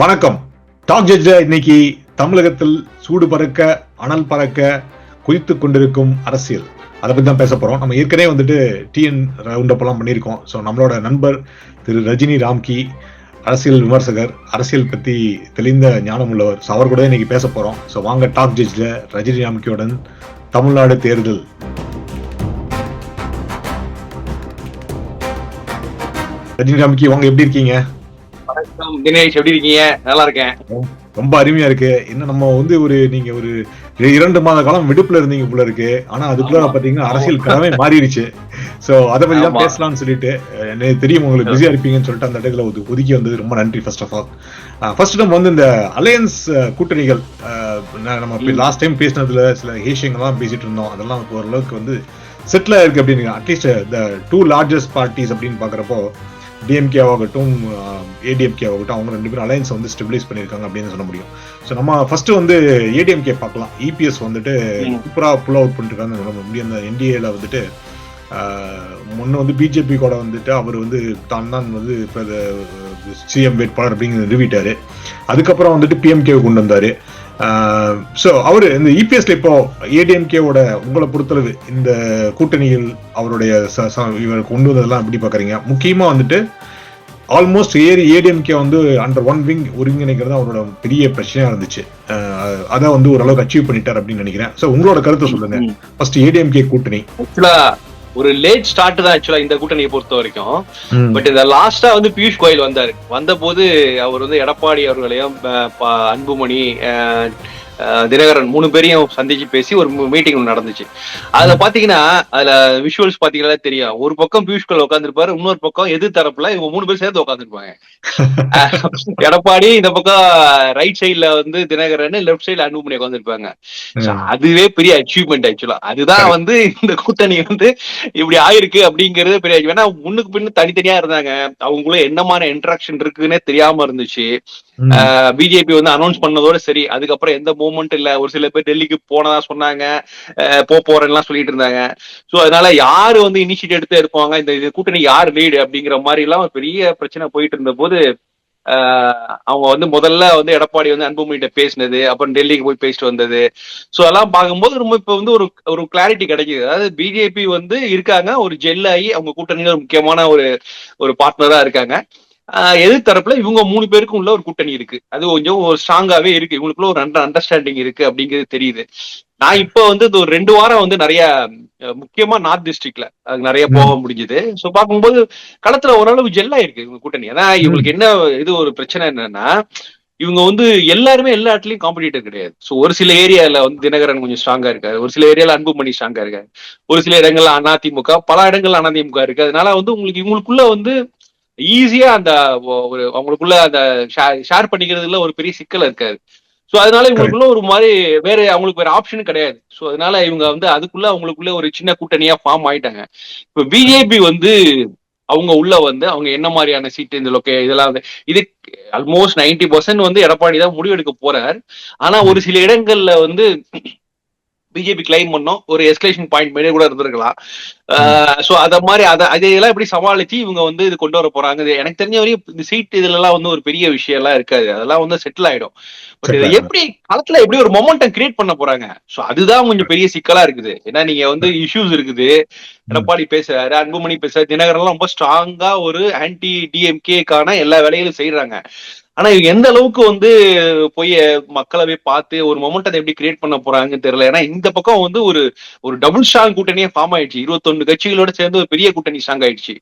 வணக்கம். டாக் ஜட்ஜ்ல இன்னைக்கு தமிழகத்தில் சூடு பறக்க, அனல் பறக்க குதித்துக் கொண்டிருக்கும் அரசியல். அதை பத்தி தான் பேச போறோம். நம்ம ஏற்கனவே வந்துட்டு டிஎன் ரவுண்டப் எல்லாம் பண்ணியிருக்கோம். ஸோ நம்மளோட நண்பர் திரு ரஜினி ராம்கி, அரசியல் விமர்சகர், அரசியல் பத்தி தெளிந்த ஞானம் உள்ளவர். ஸோ அவர் கூட இன்னைக்கு பேச போறோம். ஸோ வாங்க டாக் ஜட்ஜ்ல ரஜினி ராம்கியுடன் தமிழ்நாடு தேர்தல். ரஜினி ராம்கி, வாங்க, எப்படி இருக்கீங்க? வணக்கம் தினேஷ், எப்படி இருக்கீங்க? நல்லா இருக்கேன். ரொம்ப அருமையா இருக்கு. இன்னும் நம்ம வந்து நீங்க ஒரு 2 மாத காலம் விடுப்புல இருந்தீங்க போல இருக்கு. ஆனா அதுக்குள்ள பாத்தீங்கன்னா அரசியல் களமே மாறிடுச்சு. சோ அத பத்தி தான் பேசலாம்னு சொல்லிட்டு, எனக்கு தெரியும் உங்களுக்கு பிஸியா இருப்பீங்கன்னு சொல்லிட்டு அந்த இடத்துல ஒதுக்கி வந்தது ரொம்ப நன்றி. ஃபர்ஸ்ட் ஆஃப் ஆல், ஃபர்ஸ்ட் நம்ம வந்து இந்த அலையன்ஸ் கூட்டணிகள், நம்ம லாஸ்ட் டைம் பேசினதுல சில விஷயங்கள்லாம் பேசிட்டு இருந்தோம். அதெல்லாம் இப்போ ஓரளவுக்கு வந்து செட்டில் ஆயிருக்கு அப்படின்னு, அட்லீஸ்ட் த 2 லார்ஜஸ்ட் பார்ட்டிஸ் அப்படின்னு பாக்குறப்போ டிஎம்கே ஆகட்டும், ஏடிஎம்கே ஆகட்டும், அவங்க 2 பேரும் அலையன்ஸ் வந்து ஸ்டெபிலைஸ் பண்ணியிருக்காங்க அப்படின்னு சொல்ல முடியும். ஸோ நம்ம ஃபர்ஸ்ட் வந்து ஏடிஎம்கே பார்க்கலாம். இபிஎஸ் வந்துட்டு சூப்பரா புல் அவுட் பண்ணிருக்காங்க சொல்ல முடியும். அந்த என்டிஏல வந்துட்டு முன்ன வந்து பிஜேபி கூட வந்துட்டு அவர் வந்து தான் வந்து இப்போ சிஎம் வேட்பாளர் அப்படின்னு நிறுவிட்டாரு. அதுக்கப்புறம் வந்துட்டு பிஎம்கே கொண்டு வந்தாரு. ஸோ அவரு இந்த இபிஎஸ்ல இப்போ ஏடிஎம்கேவோட உங்களை பொறுத்தளவு இந்த கூட்டணியில் அவருடைய இவர் கொண்டு வந்ததெல்லாம் எப்படி பாக்குறீங்க? முக்கியமா வந்துட்டு ஆல்மோஸ்ட் ஏடிஎம்கே வந்து அண்டர் ஒன் விங் ஒருங்கிணைக்கிறது அவரோட பெரிய பிரச்சனையா இருந்துச்சு. அதை வந்து ஓரளவுக்கு அச்சீவ் பண்ணிட்டார் அப்படின்னு நினைக்கிறேன். ஸோ உங்களோட கருத்தை சொல்லுங்க. ஃபர்ஸ்ட் ஏடிஎம்கே கூட்டணி ஒரு லேட் ஸ்டார்ட் தான் ஆக்சுவலா இந்த கூட்டணியை பொறுத்த வரைக்கும். பட் இந்த லாஸ்டா வந்து பியூஷ் கோயல் வந்தாரு. வந்த போது அவர் வந்து எடப்பாடி அவர்களையும் அன்புமணி, தினகரன் 3 பேரையும் சந்திச்சு பேசி ஒரு மீட்டிங் நடந்துச்சு. அதுல பாத்தீங்கன்னா, அதுல விஷுவல்ஸ் பாத்தீங்கன்னா தெரியும். ஒரு பக்கம் பியூஷ் கோயல் உட்காந்துருப்பாரு, இன்னொரு பக்கம் எதிர் தரப்புல இவங்க 3 பேர் சேர்ந்து உட்காந்துருப்பாங்க. எடப்பாடி இந்த பக்கம் ரைட் சைட்ல வந்து தினகரன், லெப்ட் சைட்ல அன்புமணி உட்காந்துருப்பாங்க. அதுவே பெரிய அச்சீவ்மெண்ட் ஆக்சுவலா. அதுதான் வந்து இந்த கூட்டணி வந்து இப்படி ஆயிருக்கு அப்படிங்கிறது பெரிய. ஏன்னா முன்னுக்கு பின்னு தனித்தனியா இருந்தாங்க. அவங்களும் என்ன மாதிரி இன்ட்ராக்ஷன் இருக்குன்னே தெரியாம இருந்துச்சு. பிஜேபி வந்து அனௌன்ஸ் பண்ணதோட சரி, அதுக்கப்புறம் எந்த மூவ்மெண்ட் இல்ல. ஒரு சில பேர் டெல்லிக்கு போனதா சொன்னாங்க, போறேன்னு சொல்லிட்டு இருந்தாங்க. சோ அதனால யாரு வந்து இனிஷியேட் எடுத்து இருப்பாங்க, இந்த கூட்டணி யார் லீடு அப்படிங்கிற மாதிரி எல்லாம் ஒரு பெரிய பிரச்சனை போயிட்டு இருந்த போது, அவங்க வந்து முதல்ல வந்து எடப்பாடி வந்து அன்புமணிட்ட பேசினது, அப்புறம் டெல்லிக்கு போய் பேசிட்டு வந்தது. சோ அதெல்லாம் பார்க்கும்போது ரொம்ப இப்ப வந்து ஒரு கிளாரிட்டி கிடைக்குது. அதாவது பிஜேபி வந்து இருக்காங்க, ஒரு ஜெல் ஆகி அவங்க கூட்டணியில முக்கியமான ஒரு பார்ட்னரா இருக்காங்க. எதிர் தரப்புல இவங்க 3 பேருக்கும் உள்ள ஒரு கூட்டணி இருக்கு. அது கொஞ்சம் ஒரு ஸ்ட்ராங்காவே இருக்கு. இவங்களுக்குள்ள ஒரு அண்டர்ஸ்டாண்டிங் இருக்கு அப்படிங்கிறது தெரியுது. நான் இப்ப வந்து ஒரு 2 வாரம் வந்து நிறைய முக்கியமா நார்த் டிஸ்ட்ரிக்ட்ல அது நிறைய போக முடிஞ்சது. சோ பார்க்கும்போது களத்துல ஓரளவு ஜெல்லா இருக்கு இவங்க கூட்டணி. ஏன்னா இவங்களுக்கு என்ன ஒரு பிரச்சனை என்னன்னா, இவங்க வந்து எல்லாருமே எல்லா இடத்துலயும் காம்படிட்டர் கிடையாது. சோ ஒரு சில ஏரியால வந்து தினகரன் கொஞ்சம் ஸ்ட்ராங்கா இருக்காரு, ஒரு சில ஏரியால அன்புமணி ஸ்ட்ராங்கா இருக்காரு, ஒரு சில இடங்கள்ல அதிமுக, பல இடங்கள்ல அதிமுக இருக்கு. அதனால வந்து இவங்களுக்குள்ள வந்து ஈஸியா அந்த ஒரு அவங்களுக்குள்ள அந்த ஷேர் பண்ணிக்கிறதுல ஒரு பெரிய சிக்கல் இருக்காது. சோ அதனால இவங்களுக்குள்ள ஒரு மாதிரி வேற அவங்களுக்கு வேற ஆப்ஷனும் கிடையாது. சோ அதனால இவங்க வந்து அதுக்குள்ள அவங்களுக்குள்ள ஒரு சின்ன கூட்டணியா ஃபார்ம் ஆயிட்டாங்க. இப்ப பிஜேபி வந்து அவங்க உள்ள வந்து அவங்க என்ன மாதிரியான சீட்டு இந்த இதெல்லாம் வந்து இது ஆல்மோஸ்ட் 90% வந்து எடப்பாடி தான் முடிவெடுக்க போறார். ஆனா ஒரு சில இடங்கள்ல வந்து பிஜேபி கிளைம் பண்ணோம், ஒரு எஸ்கலேஷன் பாயிண்ட் மாதிரி கூட இருந்திருக்கலாம். சோ அத மாதிரி அதையெல்லாம் எப்படி சமாளிச்சு இவங்க வந்து இது கொண்டு வர போறாங்க. எனக்கு தெரிஞ்ச வரையும் இந்த சீட் இதுல எல்லாம் வந்து ஒரு பெரிய விஷயம் எல்லாம் இருக்காது. அதெல்லாம் வந்து செட்டில் ஆயிடும். பட் இது எப்படி களத்துல எப்படி ஒரு மொமெண்டம் கிரியேட் பண்ண போறாங்க, சோ அதுதான் கொஞ்சம் பெரிய சிக்கலா இருக்குது. ஏன்னா நீங்க வந்து இஷ்யூஸ் இருக்குது. எடப்பாடி பேசுறாரு, அன்புமணி பேசுறாரு, தினகரன் எல்லாம் ரொம்ப ஸ்ட்ராங்கா ஒரு ஆன்டி டிஎம்கேக்கான எல்லா வேலைகளும் செய்யறாங்க. ஆனா இவங்க எந்த அளவுக்கு வந்து போய் மக்களவே பார்த்து ஒரு மொமெண்டத்தை எப்படி கிரியேட் பண்ண போறாங்கன்னு தெரியல. ஏன்னா இந்த பக்கம் வந்து ஒரு டபுள் ஸ்ட்ராங் கூட்டணியே ஃபார்ம் ஆயிடுச்சு. 21 கட்சிகளோட சேர்ந்து ஒரு பெரிய கூட்டணி ஸ்ட்ராங் ஆயிடுச்சு.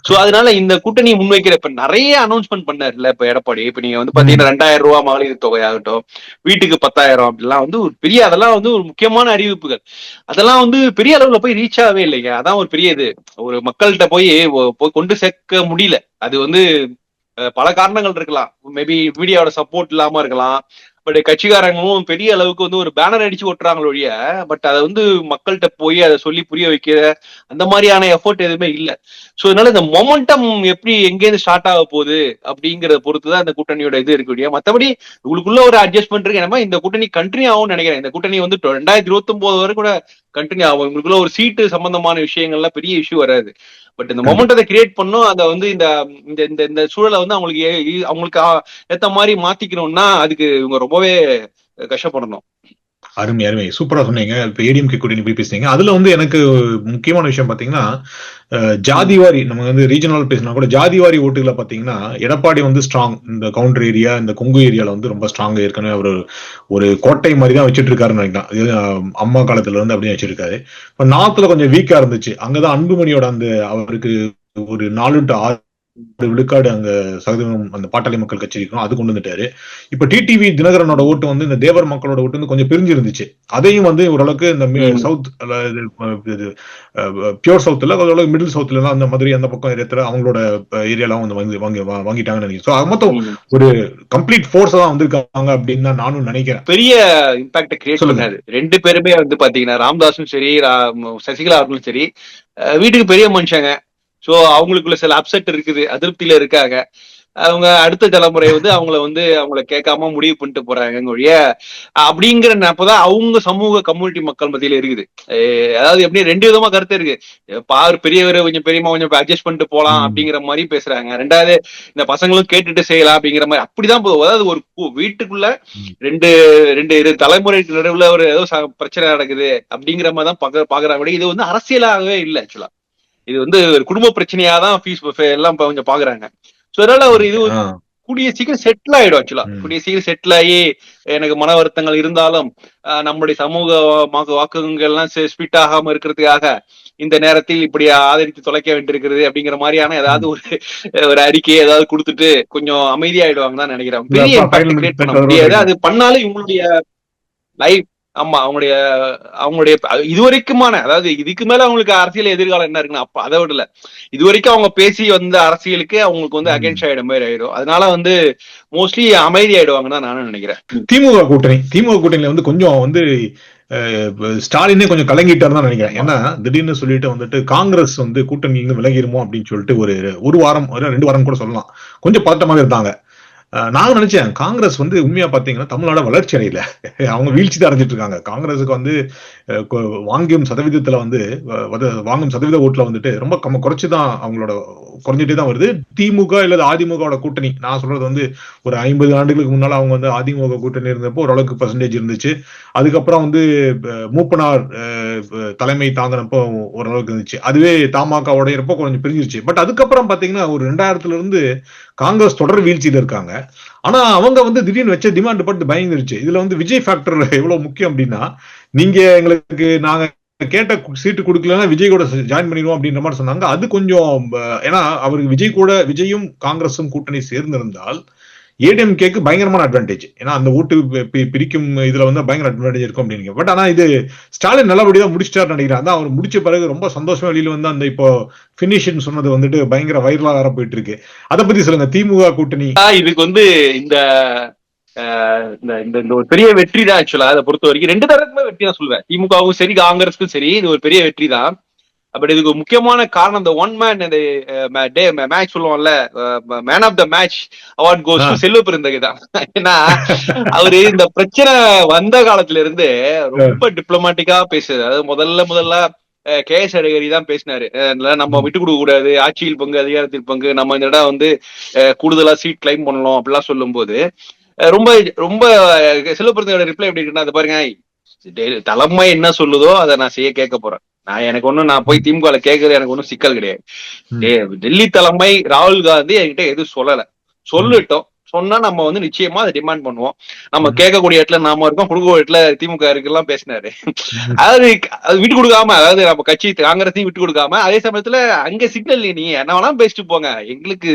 சோ அதனால இந்த கூட்டணியை முன்வைக்கிற இப்ப நிறைய அனௌன்ஸ்மெண்ட் பண்ணாருல்ல இப்ப எடப்பாடி. இப்ப நீங்க வந்து பாத்தீங்கன்னா 2000 ரூபாய் மகளிர் தொகை ஆகட்டும், வீட்டுக்கு 10,000 அப்படிலாம் வந்து ஒரு பெரிய, அதெல்லாம் வந்து ஒரு முக்கியமான அறிவிப்புகள். அதெல்லாம் வந்து பெரிய அளவுல போய் ரீச் ஆகவே இல்லைங்க. அதான் ஒரு பெரிய இது. ஒரு மக்கள்கிட்ட போய் கொண்டு சேர்க்க முடியல. அது வந்து பல காரணங்கள் இருக்கலாம். மேபி மீடியாவோட சப்போர்ட் இல்லாம இருக்கலாம். பட் கட்சிக்காரங்களும் பெரிய அளவுக்கு வந்து ஒரு பேனர் அடிச்சு ஓட்டுறாங்களோ ஒழிய, பட் அதை வந்து மக்கள்கிட்ட போய் அதை சொல்லி புரிய வைக்கிற அந்த மாதிரியான எஃபோர்ட் எதுவுமே இல்லை. சோ அதனால இந்த மொமெண்டம் எப்படி எங்கேருந்து ஸ்டார்ட் ஆக போகுது அப்படிங்கறத பொறுத்துதான் இந்த கூட்டணியோட இது இருக்கு. மற்றபடி உங்களுக்குள்ள ஒரு அட்ஜஸ்ட்மெண்ட் இருக்கு. இந்த கூட்டணி கண்டினியூ ஆகும்னு நினைக்கிறேன். இந்த கூட்டணி வந்து 2029 வரை கூட கண்டினியூ ஆகும். உங்களுக்குள்ள ஒரு சீட்டு சம்பந்தமான விஷயங்கள்லாம் பெரிய இஷ்யூ வராது. பட் இந்த மொமெண்டத்தை கிரியேட் பண்ணும், அதை வந்து இந்த இந்த இந்த சூழலை வந்து அவங்களுக்கு ஏத்த மாதிரி மாத்திக்கணும்னா அதுக்கு இவங்க ரொம்பவே கஷ்டப்படணும். அருமை அருமை சூப்பரா சொன்னீங்க. இப்ப ஏடிஎம்கே கூட்டணி போய் பேசுனீங்க. அதுல வந்து எனக்கு முக்கியமான விஷயம் பாத்தீங்கன்னா, ஜாதிவாரி நம்ம வந்து ரீஜனல் பேசினா கூட ஜாதிவாரி ஓட்டுகளை பாத்தீங்கன்னா எடப்பாடி வந்து ஸ்ட்ராங். இந்த கவுண்டர் ஏரியா, இந்த கொங்கு ஏரியால வந்து ரொம்ப ஸ்ட்ராங். ஏற்கனவே அவர் ஒரு கோட்டை மாதிரி தான் வச்சிட்டு இருக்காருன்னு நினைக்கிறேன். அம்மா காலத்துல இருந்து அப்படியே வச்சிருக்காரு. இப்ப நார்த்ல கொஞ்சம் வீக்கா இருந்துச்சு. அங்கதான் அன்புமணியோட அந்த அவருக்கு ஒரு 4 to 6 விழுக்காடு அங்க சதவீதம் அந்த பாட்டாளி மக்கள் கட்சி இருக்கும், அது கொண்டு வந்துட்டாரு. இப்ப டிடிவி தினகரனோட ஓட்டு வந்து இந்த தேவர் மக்களோட ஓட்டு வந்து கொஞ்சம் பிரிஞ்சு இருந்துச்சு. அதையும் வந்து ஓரளவுக்கு இந்த சவுத் பியூர் சவுத்ல ஓரளவுக்கு மிடில் சவுத்ல எல்லாம் அந்த மாதிரி அந்த பக்கம் ஏரியா அவங்களோட ஏரியாலாம் வந்து வாங்கிட்டாங்கன்னு நினைக்கிறேன். சோ அது மொத்தம் ஒரு கம்ப்ளீட் ஃபோர்ஸ் தான் வந்திருக்காங்க அப்படின்னு தான் நானும் நினைக்கிறேன். பெரிய இம்பாக்ட் கிரியேட் பண்ணாது. 2 பேருமே வந்து பாத்தீங்கன்னா ராமதாஸும் சரி சசிகலா அவர்களும் சரி வீட்டுக்கு பெரிய மனுஷங்க. சோ அவங்களுக்குள்ள சில அப்செட் இருக்குது, அதிருப்தியில இருக்காங்க. அவங்க அடுத்த தலைமுறை வந்து அவங்கள கேட்காம முடிவு பண்ணிட்டு போறாங்க ஒழிய அப்படிங்கிற அப்பதான் அவங்க சமூக கம்யூனிட்டி மக்கள் மத்தியில இருக்குது. அதாவது எப்படி 2 விதமா கருத்து இருக்கு. பாரு பெரியவர் கொஞ்சம் பெரியமா கொஞ்சம் அட்ஜஸ்ட் பண்ணிட்டு போலாம் அப்படிங்கிற மாதிரி பேசுறாங்க. 2வது இந்த பசங்களும் கேட்டுட்டு செய்யலாம் அப்படிங்கிற மாதிரி அப்படிதான் போதும். அதாவது ஒரு வீட்டுக்குள்ள ரெண்டு தலைமுறைக்கு நடுவுல ஒரு ஏதோ பிரச்சனை நடக்குது அப்படிங்கிற மாதிரி தான் பாக்குறாங்க. இது வந்து அரசியலாகவே இல்லை ஆக்சுவலா. இது வந்து ஒரு குடும்ப பிரச்சனையாதான் எல்லாம் கொஞ்சம் பாக்குறாங்க. சோ அதனால ஒரு இது கூடிய சீக்கிரம் செட்டில் ஆயிடும். ஆக்சுவலா கூடிய சீக்கிரம் செட்டில் ஆகி எனக்கு மன வருத்தங்கள் இருந்தாலும் நம்முடைய சமூக வாக்குகள் எல்லாம் ஸ்பிட் ஆகாம இருக்கிறதுக்காக இந்த நேரத்தில் இப்படி ஆதரித்து தொலைக்க வேண்டியிருக்கிறது அப்படிங்கிற மாதிரியான ஏதாவது ஒரு அறிக்கையை ஏதாவது கொடுத்துட்டு கொஞ்சம் அமைதியாயிடுவாங்க தான் நினைக்கிறேன். பெரிய இம்பாக்ட் கிரியேட் பண்ண முடியாது. அது பண்ணாலும் இவங்களுடைய லைஃப் ஆமா அவங்களுடைய இதுவரைக்குமான அதாவது இதுக்கு மேல அவங்களுக்கு அரசியல் எதிர்காலம் என்ன இருக்குன்னு அப்ப அதை விடல. இதுவரைக்கும் அவங்க பேசி வந்த அரசியலுக்கு அவங்களுக்கு வந்து அகேன்ஸ்ட் ஆயிடும் மாதிரி ஆயிடும். அதனால வந்து மோஸ்ட்லி அமைதி ஆயிடுவாங்கன்னு தான் நானும் நினைக்கிறேன். திமுக கூட்டணியில வந்து கொஞ்சம் வந்து ஸ்டாலினே கொஞ்சம் கலங்கிட்டாரு தான் நினைக்கிறேன். ஏன்னா திடீர்னு சொல்லிட்டு வந்துட்டு காங்கிரஸ் வந்து கூட்டணி இருந்து விலகிருமோ அப்படின்னு சொல்லிட்டு ஒரு வாரம் 2 வாரம் கூட சொல்லலாம் கொஞ்சம் பதட்டமாக இருந்தாங்க. நாங்க நினைச்சேன் காங்கிரஸ் வந்து உண்மையா பாத்தீங்கன்னா தமிழ்நாடு வளர்ச்சி அடையல, அவங்க வீழ்ச்சி தான் அடைஞ்சிட்டு இருக்காங்க. காங்கிரஸுக்கு வந்து வாங்கும் சதவீதத்துல வந்து வாங்கும் சதவீத ஓட்டுல வந்துட்டு ரொம்ப குறைச்சுதான் அவங்களோட குறைஞ்சிட்டே தான் வருது. திமுக இல்லது அதிமுக கூட்டணி நான் சொல்றது வந்து ஒரு 50 ஆண்டுகளுக்கு முன்னால அவங்க வந்து அதிமுக கூட்டணி இருந்தப்போ ஓரளவுக்கு பர்சன்டேஜ் இருந்துச்சு. அதுக்கப்புறம் வந்து மூப்பனார் தலைமை தாங்கினப்போ ஓரளவுக்கு இருந்துச்சு. அதுவே தமாக உடையிறப்போ கொஞ்சம் பிரிஞ்சிருச்சு. பட் அதுக்கப்புறம் பாத்தீங்கன்னா ஒரு 2000 இருந்து காங்கிரஸ் தொடர் வீழ்ச்சியில இருக்காங்க. ஆனா அவங்க வந்து திடீர்னு வச்ச டிமாண்ட் பட்டு பயந்துருச்சு. இதுல வந்து விஜய் ஃபேக்டர் எவ்வளவு முக்கியம் அப்படின்னா, நீங்க எங்களுக்கு நாங்க கேட்ட சீட்டு கொடுக்கலன்னா விஜய் கூட ஜாயின் பண்ணிடுவோம் அப்படின்ற மாதிரி சொன்னாங்க. அது கொஞ்சம் ஏன்னா அவருக்கு விஜயும் காங்கிரஸும் கூட்டணி சேர்ந்திருந்தால் ஏடிஎம்கேக்கு பயங்கரமான அட்வான்டேஜ். ஏன்னா அந்த ஓட்டு பிரிக்கும் இதுல வந்து பயங்கர அட்வான்டேஜ் இருக்கும் அப்படின்னு. பட் ஆனா இது ஸ்டாலின் நல்லபடியா முடிச்சிட்டாரு நினைக்கிறேன். அதான் அவர் முடிச்ச பிறகு ரொம்ப சந்தோஷமா வெளியில வந்து அந்த இப்போ பினிஷ் சொன்னது வந்துட்டு பயங்கர வைரலா வேற போயிட்டு இருக்கு. அதை பத்தி சொல்லுங்க. திமுக கூட்டணி இதுக்கு வந்து இந்த ஒரு பெரிய வெற்றி தான் ஆக்சுவலா. அதை பொறுத்த வரைக்கும் 2 தரப்புமே வெற்றி தான் சொல்லுவேன். திமுகவும் சரி காங்கிரஸுக்கும் சரி இது ஒரு பெரிய வெற்றி தான். பட் இதுக்கு முக்கியமான காரணம் இந்த ஒன் மேன் மேட்ச் சொல்லுவோம்ல, man of the match award goes to Selvaperunthagai தான். ஏன்னா அவரு இந்த பிரச்சனை வந்த காலத்துல இருந்து ரொம்ப டிப்ளமேட்டிக்கா பேசுது. அதாவது முதல்ல கேஎஸ் அழகிரி தான் பேசினாரு, நம்ம விட்டு கொடுக்க கூடாது, ஆட்சியில் பங்கு அதிகாரத்தில் பங்கு, நம்ம இந்த இடம் வந்து கூடுதலா சீட் கிளைம் பண்ணலாம் அப்படிலாம் சொல்லும் போது ரொம்ப ரொம்ப செல்வ பெருந்தகையோட ரிப்ளை எப்படி இருக்குன்னா, அது பாருங்க தலைமை என்ன சொல்லுதோ அதை நான் செய்ய கேட்க போறேன். நான் போய் திமுக கேட்கறது எனக்கு ஒன்னும் சிக்கல் கிடையாது. டெல்லி தலைமை ராகுல் காந்தி என்கிட்ட எதுவும் சொல்லட்டும், சொன்னா நம்ம வந்து நிச்சயமா அதை டிமாண்ட் பண்ணுவோம். நம்ம கேட்கக்கூடிய இடத்துல நாம இருக்கோம், கொடுக்க இடத்துல திமுக இருக்குலாம் பேசினாரு. அதாவது அது விட்டு கொடுக்காம, அதாவது நம்ம கட்சி காங்கிரஸையும் விட்டு கொடுக்காம, அதே சமயத்துல அங்க சிக்னல் நீ என்ன வேணா பேசிட்டு போங்க, எங்களுக்கு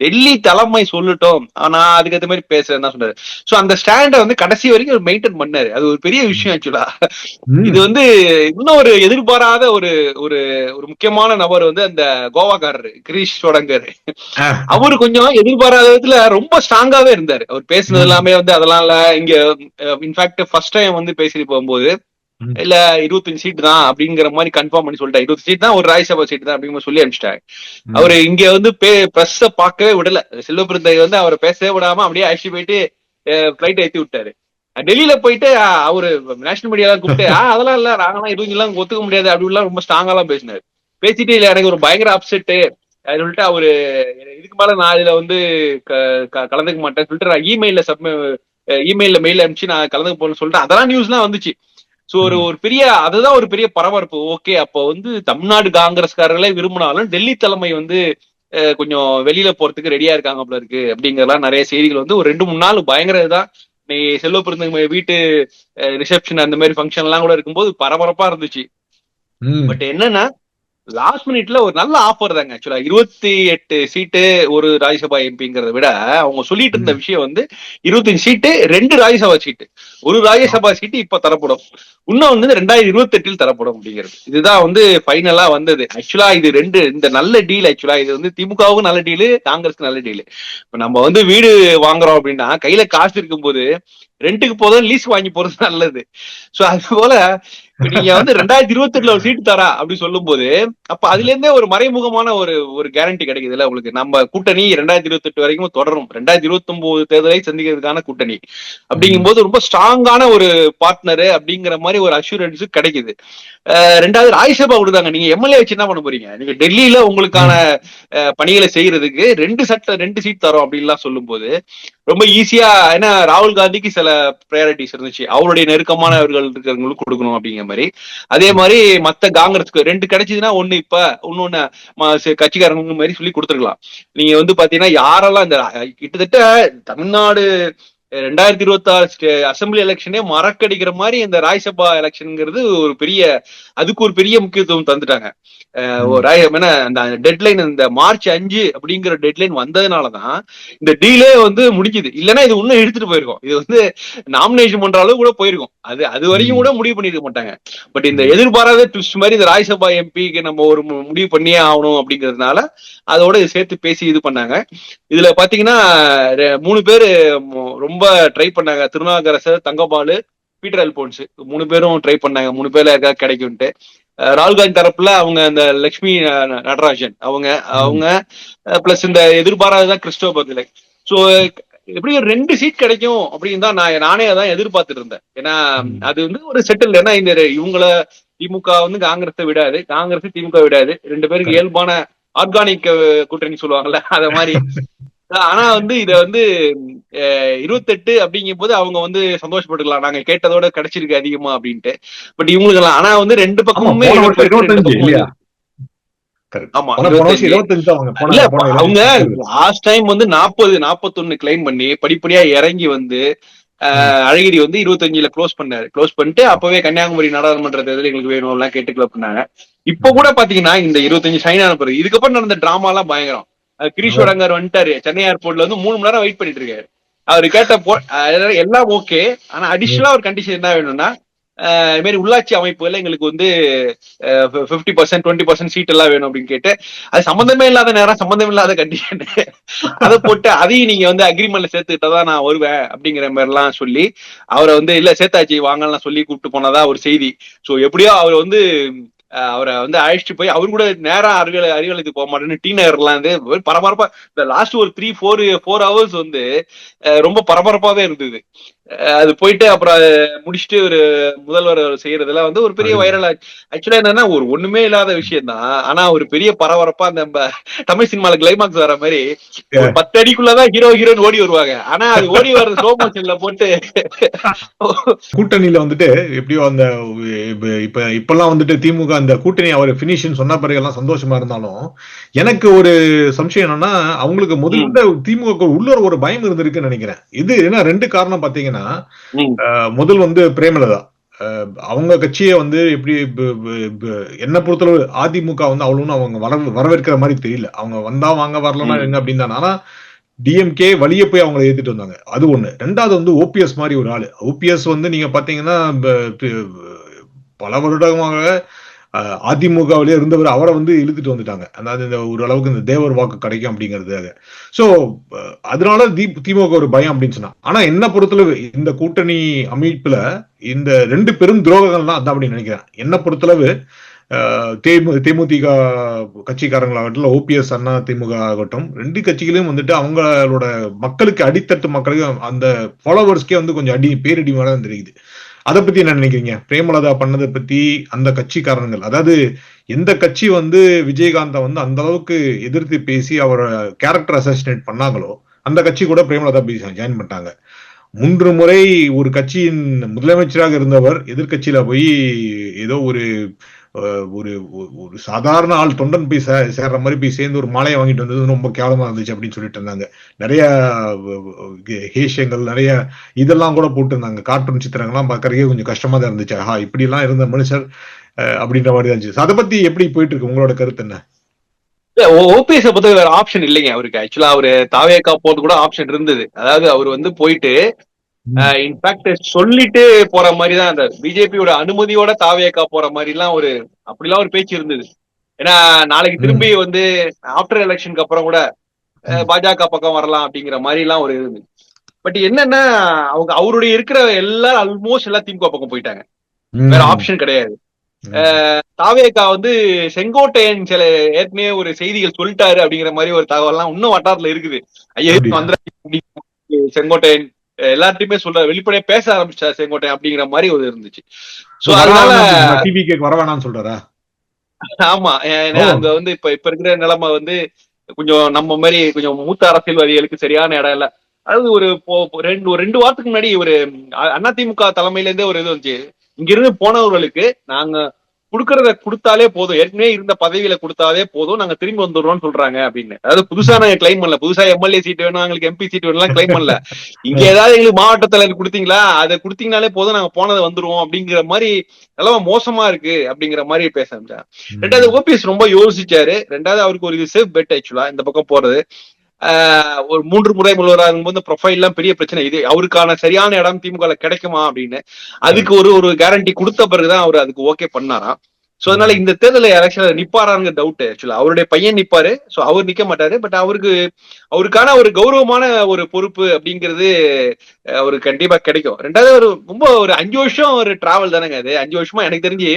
டெல்லி தலைமை சொல்லட்டும், நான் அதுக்கேற்ற மாதிரி பேசுறேன் தான் சொன்னாரு. சோ அந்த ஸ்டாண்டை வந்து கடைசி வரைக்கும் மெயின்டைன் பண்ணாரு. அது ஒரு பெரிய விஷயம் ஆக்சுவலா. இது வந்து இன்னும் ஒரு எதிர்பாராத ஒரு ஒரு ஒரு முக்கியமான நபர் வந்து அந்த கோவாக்காரரு கிரீஷ் சோடங்கர். அவரு கொஞ்சம் எதிர்பாராத விதத்துல ரொம்ப ஸ்ட்ராங்காவே இருந்தாரு. அவர் பேசுனது எல்லாமே வந்து அதெல்லாம் இங்க இன்ஃபேக்ட் ஃபர்ஸ்ட் டைம் வந்து பேசிட்டு போகும்போது இல்ல 25 சீட் தான் அப்படிங்கிற மாதிரி கன்ஃபார்ம் பண்ணி சொல்லிட்டாரு. 20 சீட் தான், ஒரு ராஜ்யசபா சீட் தான் அப்படிங்கிற சொல்லி அனுப்பிச்சிட்டாங்க. அவரு இங்க வந்து பிரஸ்ஸ பார்க்கவே விடல. செல்வ பெருந்தகை வந்து அவரை பேசவே விடாம அப்படியே அழைச்சி போயிட்டு பிளைட் ஏத்தி விட்டாரு. டெல்லியில போயிட்டு அவரு நேஷனல் மீடியா கூப்பிட்டு அதெல்லாம் இல்ல நாங்களாம் இதுவும் எல்லாம் ஒத்துக்க முடியாது அப்படின்லாம் ரொம்ப ஸ்ட்ராங்கா எல்லாம் பேசினாரு. பேசிட்டு இல்ல எனக்கு ஒரு பயங்கர அப்செட்டு சொல்லிட்டு அவரு இதுக்கு மேல நான் இதுல வந்து கலந்துக்க மாட்டேன்னு சொல்லிட்டு நான் இமெயில்ல மெயில் அனுப்பிச்சு நான் கலந்துக்க போறேன்னு சொல்லிட்டு அதெல்லாம் நியூஸ் எல்லாம் வந்துச்சு. சோ ஒரு பெரிய அதுதான் ஒரு பெரிய பரபரப்பு. ஓகே, அப்ப வந்து தமிழ்நாடு காங்கிரஸ்காரர்களே விரும்பினாலும் டெல்லி தலைமை வந்து கொஞ்சம் வெளியில போறதுக்கு ரெடியா இருக்காங்க போல இருக்கு அப்படிங்கறதெல்லாம் நிறைய செய்திகள் வந்து ஒரு 2-3 நாள் பயங்கர இதான். நீ செல்வ பிறந்த வீட்டு ரிசப்ஷன் அந்த மாதிரி ஃபங்க்ஷன் எல்லாம் கூட இருக்கும்போது பரபரப்பா இருந்துச்சு. பட் என்னன்னா லாஸ்ட் மினிட்ல ஒரு நல்ல ஆஃபர் தாங்க. ஆக்சுவலா 28 சீட்டு ஒரு ராஜ்யசபா எம்பிங்கிறத விட அவங்க சொல்லிட்டு இருந்த விஷயம் வந்து 25 சீட்டு 2 ராஜ்யசபா சீட்டு, ஒரு ராஜ்யசபா சீட்டு இப்ப தரப்படும், இன்னும் வந்து 2028 தரப்படும் அப்படிங்கிறது. இதுதான் வந்து ஃபைனலா வந்தது. ஆக்சுவலா இது இந்த நல்ல டீல். ஆக்சுவலா இது வந்து திமுகவுக்கும் நல்ல டீலு, காங்கிரஸ்க்கு நல்ல டீலு. இப்ப நம்ம வந்து வீடு வாங்குறோம் அப்படின்னா கையில காசு இருக்கும்போது ரெண்டுக்கு போதும் லீஸ் வாங்கி போறது நல்லது. சோ அது போல நீங்க வந்து 2028 ஒரு சீட்டு தரா அப்படி சொல்லும் போது அப்ப அதுல இருந்தே ஒரு மறைமுகமான ஒரு கேரண்டி கிடைக்குது இல்ல உங்களுக்கு. நம்ம கூட்டணி 2028 வரைக்கும் தொடரும், 2029 தேர்தலை சந்திக்கிறதுக்கான கூட்டணி அப்படிங்கும் போது ரொம்ப ஸ்ட்ராங்கான ஒரு பார்ட்னர் அப்படிங்கிற மாதிரி ஒரு அஷூரன்ஸ் கிடைக்குது. ரெண்டாவது ராஜ்யசபா விடுதாங்க. நீங்க எம்எல்ஏ வச்சு என்ன பண்ண போறீங்க? நீங்க டெல்லியில உங்களுக்கான பணிகளை செய்யறதுக்கு 2 சீட் தரோம் அப்படின்லாம் சொல்லும் போது ரொம்ப ஈஸியா. ஏன்னா ராகுல் காந்திக்கு சில ப்ரையாரிட்டிஸ் இருந்துச்சு, அவருடைய நெருக்கமானவர்கள் இருக்கிறவங்களுக்கு கொடுக்கணும் அப்படிங்கிற மாதிரி. அதே மாதிரி மத்த காங்கிரஸ்க்கு 2 கிடைச்சதுன்னா ஒண்ணு இப்ப இன்னொன்னு கட்சிக்காரங்க மாதிரி சொல்லி கொடுத்துருக்கலாம். நீங்க வந்து பாத்தீங்கன்னா யாரெல்லாம் இந்த கிட்டத்தட்ட தமிழ்நாடு 2026 அசம்பிளி எலெக்ஷனே மறக்கடிக்கிற மாதிரி இந்த ராஜ்யசபா எலெக்ஷன்ங்கிறது அதுக்கு ஒரு பெரிய முக்கியத்துவம் தந்துட்டாங்க. அந்த டெட்லைன் இந்த மார்ச் 5 அப்படிங்கிற டெட்லைன் வந்ததுனாலதான் இந்த டீலே வந்து முடிஞ்சுது. இல்லைன்னா இது இன்னும் எடுத்துட்டு போயிருக்கும். இது வந்து நாமினேஷன் பண்ற அளவு கூட போயிருக்கும். அது வரைக்கும் கூட முடிவு பண்ணிருக்க மாட்டாங்க. பட் இந்த எதிர்பாராத ட்விஸ்ட் மாதிரி இந்த ராஜ்யசபா எம்பிக்கு நம்ம ஒரு முடிவு பண்ணியே ஆகணும் அப்படிங்கிறதுனால அதோட சேர்த்து பேசி இது பண்ணாங்க. இதுல பாத்தீங்கன்னா 3 பேரு ரொம்ப ட்ரை பண்ணாங்க. திருநாவுக்கரசர், தங்கபாலு, பீட்டர் அல்போன்ஸ் 3 பேரும் ட்ரை பண்ணாங்க 3 பேர்ல யாருக்காவது கிடைக்கும்ட்டு. ராகுல் காந்தி தரப்புல அவங்க இந்த லட்சுமி நடராஜன் அவங்க பிளஸ் இந்த எதிர்பாராததான் கிறிஸ்டோபர் திலக். சோ எப்படி 2 சீட் கிடைக்கும் அப்படின்னு தான் நானே அதான் எதிர்பார்த்துட்டு இருந்தேன். ஏன்னா அது வந்து ஒரு செட்டில். ஏன்னா இந்த இவங்கள திமுக வந்து காங்கிரஸை விடாது, காங்கிரஸ் திமுக விடாது. 2 பேருக்கு இயல்பான ஆர்கானிக் கூட்டணி சொல்லுவாங்கல்ல அத மாதிரி. ஆனா வந்து இத வந்து 28 அப்படிங்கும் போது அவங்க வந்து சந்தோஷப்பட்டுக்கலாம், நாங்க கேட்டதோட கிடைச்சிருக்கு அதிகமா அப்படின்ட்டு. பட் இவங்களுக்கு எல்லாம் ஆனா வந்து 2 பக்கமுமே ஆமா அவங்க லாஸ்ட் டைம் வந்து 40-41 கிளைம் பண்ணி படிப்படியா இறங்கி வந்து அழகிரி வந்து 25ல க்ளோஸ் பண்ணிட்டு அப்பவே கன்னியாகுமரி நாடாளுமன்ற தேர்தல் எங்களுக்கு வேணும் எல்லாம் கேட்டுக்கல பண்ணாங்க. இப்ப கூட பாத்தீங்கன்னா இந்த 25 சைன் ஆன பிறகு இதுக்கப்புறம் நடந்த டிராமா எல்லாம் பயங்கரம். கிரீஸ்வரங்கர் வந்துட்டாரு சென்னை ஏர்போர்ட்ல வந்து 3 மணி நேரம் வெயிட் பண்ணிட்டு இருக்காரு. அவரு கேட்ட எல்லாம் ஓகே. ஆனா அடிஷனலா ஒரு கண்டிஷன் என்ன வேணும்னா இது மாதிரி உள்ளாட்சி அமைப்புல எங்களுக்கு வந்து 50% 20% சீட் எல்லாம் வேணும் அப்படின்னு கேட்டு அது சம்பந்தமே இல்லாத நேரம் சம்பந்தம் இல்லாத கண்டிஷன் அதை போட்டு அதையும் நீங்க வந்து அக்ரிமெண்ட்ல சேர்த்துக்கிட்டதான் நான் வருவேன் அப்படிங்கிற மாதிரி எல்லாம் சொல்லி அவரை வந்து இல்ல சேர்த்தாச்சு வாங்கலாம் சொல்லி கூப்பிட்டு போனதா ஒரு செய்தி. சோ எப்படியோ அவர் வந்து அவரை வந்து அழைச்சிட்டு போய் அவரு கூட நேரம் அறிவலுக்கு போக மாட்டேன்னு டி நகர்லாம் வந்து பரபரப்பா இந்த லாஸ்ட் ஒரு 3-4 ஹவர்ஸ் வந்து ரொம்ப பரபரப்பாவே இருந்தது. அது போயிட்டு அப்புறம் முடிச்சுட்டு ஒரு முதல்வர் செய்யறதுல வந்து ஒரு பெரிய வைரல் ஆச்சு. ஆக்சுவலா என்னன்னா ஒரு ஒண்ணுமே இல்லாத விஷயம் தான். ஆனா ஒரு பெரிய பரபரப்பா நம்ம தமிழ் சினிமால கிளைமாக்ஸ் வர மாதிரி 10 அடிக்குள்ளதான் ஹீரோயின் ஓடி வருவாங்க. ஆனா அது ஓடி வர்றது ஸ்லோ மோஷன்ல போட்டு கூட்டணியில வந்துட்டு எப்படியோ அந்த இப்பெல்லாம் வந்துட்டு திமுக அந்த கூட்டணி அவர் பினிஷ் சொன்ன பிறகு எல்லாம் சந்தோஷமா இருந்தாலும் எனக்கு ஒரு சம்சயம் என்னன்னா அவங்களுக்கு முதல்ல திமுக உள்ள ஒரு பயம் இருந்திருக்குன்னு நினைக்கிறேன். இது ஏன்னா 2 காரணம் பாத்தீங்கன்னா முதல் வந்து பிரேமலதா அவங்க கட்சியை வந்து எப்படி என்ன பொறுத்தளவு அதிமுக வந்து அவ்வளவு அவங்க வரவேற்கிற மாதிரி தெரியல. அவங்க வந்தா வாங்க வரலன்னா எங்க அப்படின்னு தான். ஆனா டிஎம்கே வழிய போய் அவங்களை ஏத்துட்டு வந்தாங்க. அது ஒண்ணு. 2வது வந்து ஓபிஎஸ் மாதிரி ஒரு ஆளு. ஓபிஎஸ் வந்து நீங்க பாத்தீங்கன்னா பல வருடமாக அதிமுகவிலே இருந்தவர் அவரை வந்து இழுத்துட்டு வந்துட்டாங்க. அதாவது இந்த ஓரளவுக்கு இந்த தேவர் வாக்கு கிடைக்கும் அப்படிங்கிறதுக்காக. சோ அதனால திமுக ஒரு பயம் அப்படின்னு சொன்னா. ஆனா என்ன பொறுத்தளவு இந்த கூட்டணி அமைப்புல இந்த 2 பெரும் துரோகங்கள் தான் அதான் அப்படின்னு நினைக்கிறேன். என்ன பொறுத்தளவு தேமுதிக கட்சிக்காரங்களாகட்டும், ஓபிஎஸ் அண்ணா திமுக ஆகட்டும், 2 கட்சிகளையும் வந்துட்டு அவங்களோட மக்களுக்கு, அடித்தட்டு மக்களுக்கு, அந்த ஃபாலோவர்ஸ்க்கே வந்து கொஞ்சம் பேரடி மாதிரி தான் தெரியுது. அதை பத்தி என்ன நினைக்கிறீங்க? பிரேமலதா பண்ணதை பத்தி அந்த கட்சிக்காரங்கள், அதாவது எந்த கட்சி வந்து விஜயகாந்தை வந்து அந்த அளவுக்கு எதிர்த்து பேசி அவரை கேரக்டர் அசாசினேட் பண்ணாங்களோ அந்த கட்சி கூட பிரேமலதா ஜாயின் பண்ணிட்டாங்க. 3 முறை ஒரு கட்சியின் முதலமைச்சராக இருந்தவர் எதிர்கட்சியில போய் ஏதோ ஒரு ஒரு ஒரு சாதாரண ஆள் தொண்டன் போய் சேர்ற மாதிரி போய் சேர்ந்து ஒரு மாலையை வாங்கிட்டு வந்தது ரொம்ப கேவலமா இருந்துச்சு அப்படின்னு சொல்லிட்டு இருந்தாங்க. நிறைய ஹேஷியங்கள், நிறைய இதெல்லாம் கூட போட்டு இருந்தாங்க. கார்ட்டூன் சித்திரங்கள்லாம் பார்க்கறதுக்கே கொஞ்சம் கஷ்டமா தான் இருந்துச்சு. ஆஹா, இப்படி எல்லாம் இருந்த மனுஷர் அப்படின்ற மாதிரி தான் இருந்துச்சு. அதை பத்தி எப்படி போயிட்டு இருக்கு, உங்களோட கருத்து என்ன? ஓபிஎஸ் பொறுத்த வேற ஆப்ஷன் இல்லைங்க அவருக்கு. ஆக்சுவலா அவரு தாவேக்கா போது கூட ஆப்ஷன் இருந்தது. அதாவது அவர் வந்து போயிட்டு இன்ஃபேக்ட் சொல்லிட்டு போற மாதிரி தான் அந்த பிஜேபியோட அனுமதியோட தாவேக்கா போற மாதிரி எல்லாம் அப்படிலாம் ஒரு பேச்சு இருந்தது. ஏன்னா நாளைக்கு திரும்பி வந்து ஆஃப்டர் எலெக்ஷனுக்கு அப்புறம் கூட பாஜக பக்கம் வரலாம் அப்படிங்கிற மாதிரி எல்லாம் ஒரு இருந்தது. பட் என்னன்னா அவருடைய இருக்கிற எல்லாரும் ஆல்மோஸ்ட் எல்லாம் திமுக பக்கம் போயிட்டாங்க. வேற ஆப்ஷன் கிடையாது. தாவேக்கா வந்து செங்கோட்டையன் சில ஏற்கனவே ஒரு செய்திகள் சொல்லிட்டாரு அப்படிங்கிற மாதிரி ஒரு தகவல்லாம் இன்னும் வட்டாரத்துல இருக்குது. ஐயா செங்கோட்டையன் எல்லாத்தையுமே சொல்ற, வெளிப்படையா பேச ஆரம்பிச்சா செங்கோட்டையன் அப்படிங்கிற மாதிரி ஒரு இருந்துச்சு. சோ அதனால வர வேணாம்னு சொல்றாரா? ஆமா, அங்க வந்து இப்ப இருக்கிற நிலைமை வந்து கொஞ்சம் நம்ம மாதிரி கொஞ்சம் மூத்த அரசியல்வாதிகளுக்கு சரியான இடம் இல்ல. அதாவது ஒரு 2 வாரத்துக்கு முன்னாடி ஒரு அதிமுக தலைமையில இருந்தே ஒரு இது வந்துச்சு, இங்க இருந்து போனவர்களுக்கு நாங்க குடுக்கறத கொடுத்தாலே போதும், ஏற்கனவே இருந்த பதவியில கொடுத்தாலே போதும், நாங்க திரும்பி வந்துடுறோம்னு சொல்றாங்க அப்படின்னு. அதாவது புதுசா நாங்க கிளைம் பண்ணல, புதுசா எம்எல்ஏ சீட் வேணும், எங்களுக்கு எம்பி சீட் வேணும் கிளைம் பண்ணல. இங்க ஏதாவது எங்களுக்கு மாவட்ட தலைவர் கொடுத்தீங்களா, அதை கொடுத்தீங்கனாலே போதும், நாங்க போனதை வந்துருவோம் அப்படிங்கிற மாதிரி நிலைமை மோசமா இருக்கு அப்படிங்கிற மாதிரி பேச ஆரம்பிச்சாங்க. ரெண்டாவது ஓபிஎஸ் ரொம்ப யோசிச்சாரு. ரெண்டாவது அவருக்கு ஒரு இது சேஃப் பெட் ஆக்சுவலா இந்த பக்கம் போறது. ஒரு 3 முறை முதல்வராகும் போது ப்ரொஃபைல் எல்லாம் பெரிய பிரச்சனை. இது அவருக்கான சரியான இடம் திமுக கிடைக்குமா அப்படின்னு அதுக்கு ஒரு கேரண்டி கொடுத்த பிறகுதான் அவர் அதுக்கு ஓகே பண்ணாராம். சோ அதனால இந்த தேர்தலில் எலெக்ஷன்ல நிப்பாராங்க டவுட். ஆக்சுவலா அவருடைய பையன் நிப்பாரு, சோ அவர் நிக்க மாட்டாரு. பட் அவருக்கான ஒரு கௌரவமான ஒரு பொறுப்பு அப்படிங்கிறது அவருக்கு கண்டிப்பா கிடைக்கும். ரெண்டாவது ரொம்ப ஒரு 5 வருஷம் ஒரு டிராவல் தானேங்க அது. 5 வருஷமா எனக்கு தெரிஞ்சு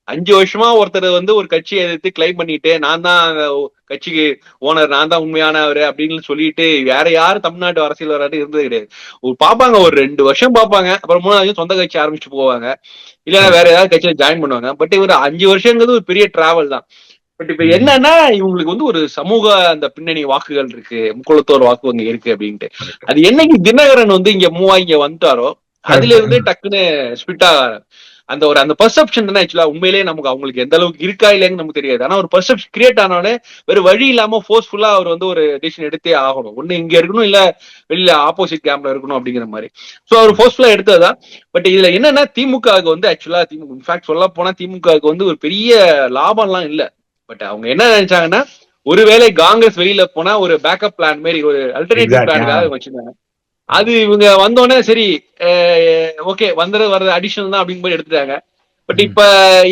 5 வருஷமா ஒருத்தர் வந்து ஒரு கட்சியை எதிர்த்து கிளைம் பண்ணிட்டு, நான் தான் கட்சிக்கு ஓனர், நான் தான் உண்மையானவர் அப்படின்னு சொல்லிட்டு வேற யாரும் தமிழ்நாட்டு அரசியல் வராது இருந்தது கிடையாது. பாப்பாங்க, ஒரு 2 வருஷம் பாப்பாங்க, அப்புறம் 3வது சொந்த கட்சி ஆரம்பிச்சு போவாங்க, இல்லைன்னா வேற ஏதாவது கட்சியில ஜாயின் பண்ணுவாங்க. பட் இவர் 5 வருஷங்கிறது ஒரு பெரிய டிராவல் தான். பட் இப்ப என்னன்னா இவங்களுக்கு வந்து ஒரு சமூக அந்த பின்னணி வாக்குகள் இருக்கு, முக்குளத்தோர் வாக்கு அங்க இருக்கு அப்படின்ட்டு. அது என்னைக்கு தினகரன் வந்து இங்க இங்க வந்துட்டாரோ அதுல இருந்து டக்குன்னு ஸ்பிட் ஆக அந்த பெர்செப்ஷன் தானே ஆக்சுவலா உண்மையிலேயே நமக்கு அவங்களுக்கு எந்த அளவுக்கு இருக்கா இல்லைன்னு நமக்கு தெரியாது. ஆனா ஒரு பெர்செப்ஷன் கிரியேட் ஆனோடனே வேற வழி இல்லாம போர்ஸ்ஃபுல்லா அவர் வந்து ஒரு டிசிஷன் எடுத்தே ஆகணும். ஒண்ணு இங்க இருக்கணும், இல்ல வெளியில ஆப்போசிட் கேம்ப்ல இருக்கணும் அப்படிங்கிற மாதிரி. So our போர்ஸ்ஃபுல்லா எடுத்ததுதான். பட் இதுல என்னன்னா திமுகவுக்கு வந்து ஆக்சுவலா இன்ஃபேக்ட் சொல்ல போனா திமுகவுக்கு வந்து ஒரு பெரிய லாபம் எல்லாம் இல்ல. பட் அவங்க என்ன நினைச்சாங்கன்னா, ஒருவேளை காங்கிரஸ் வெளியில போனா ஒரு பேக்கப் பிளான் மாதிரி ஒரு அல்டர்னேட்டிவ் பிளானுக்காக வச்சிருந்தாங்க. அது இவங்க வந்தோடனே சரி ஓகே வர்றது அடிஷனல் தான் அப்படிங்கிற மாதிரி எடுத்துட்டாங்க. பட் இப்ப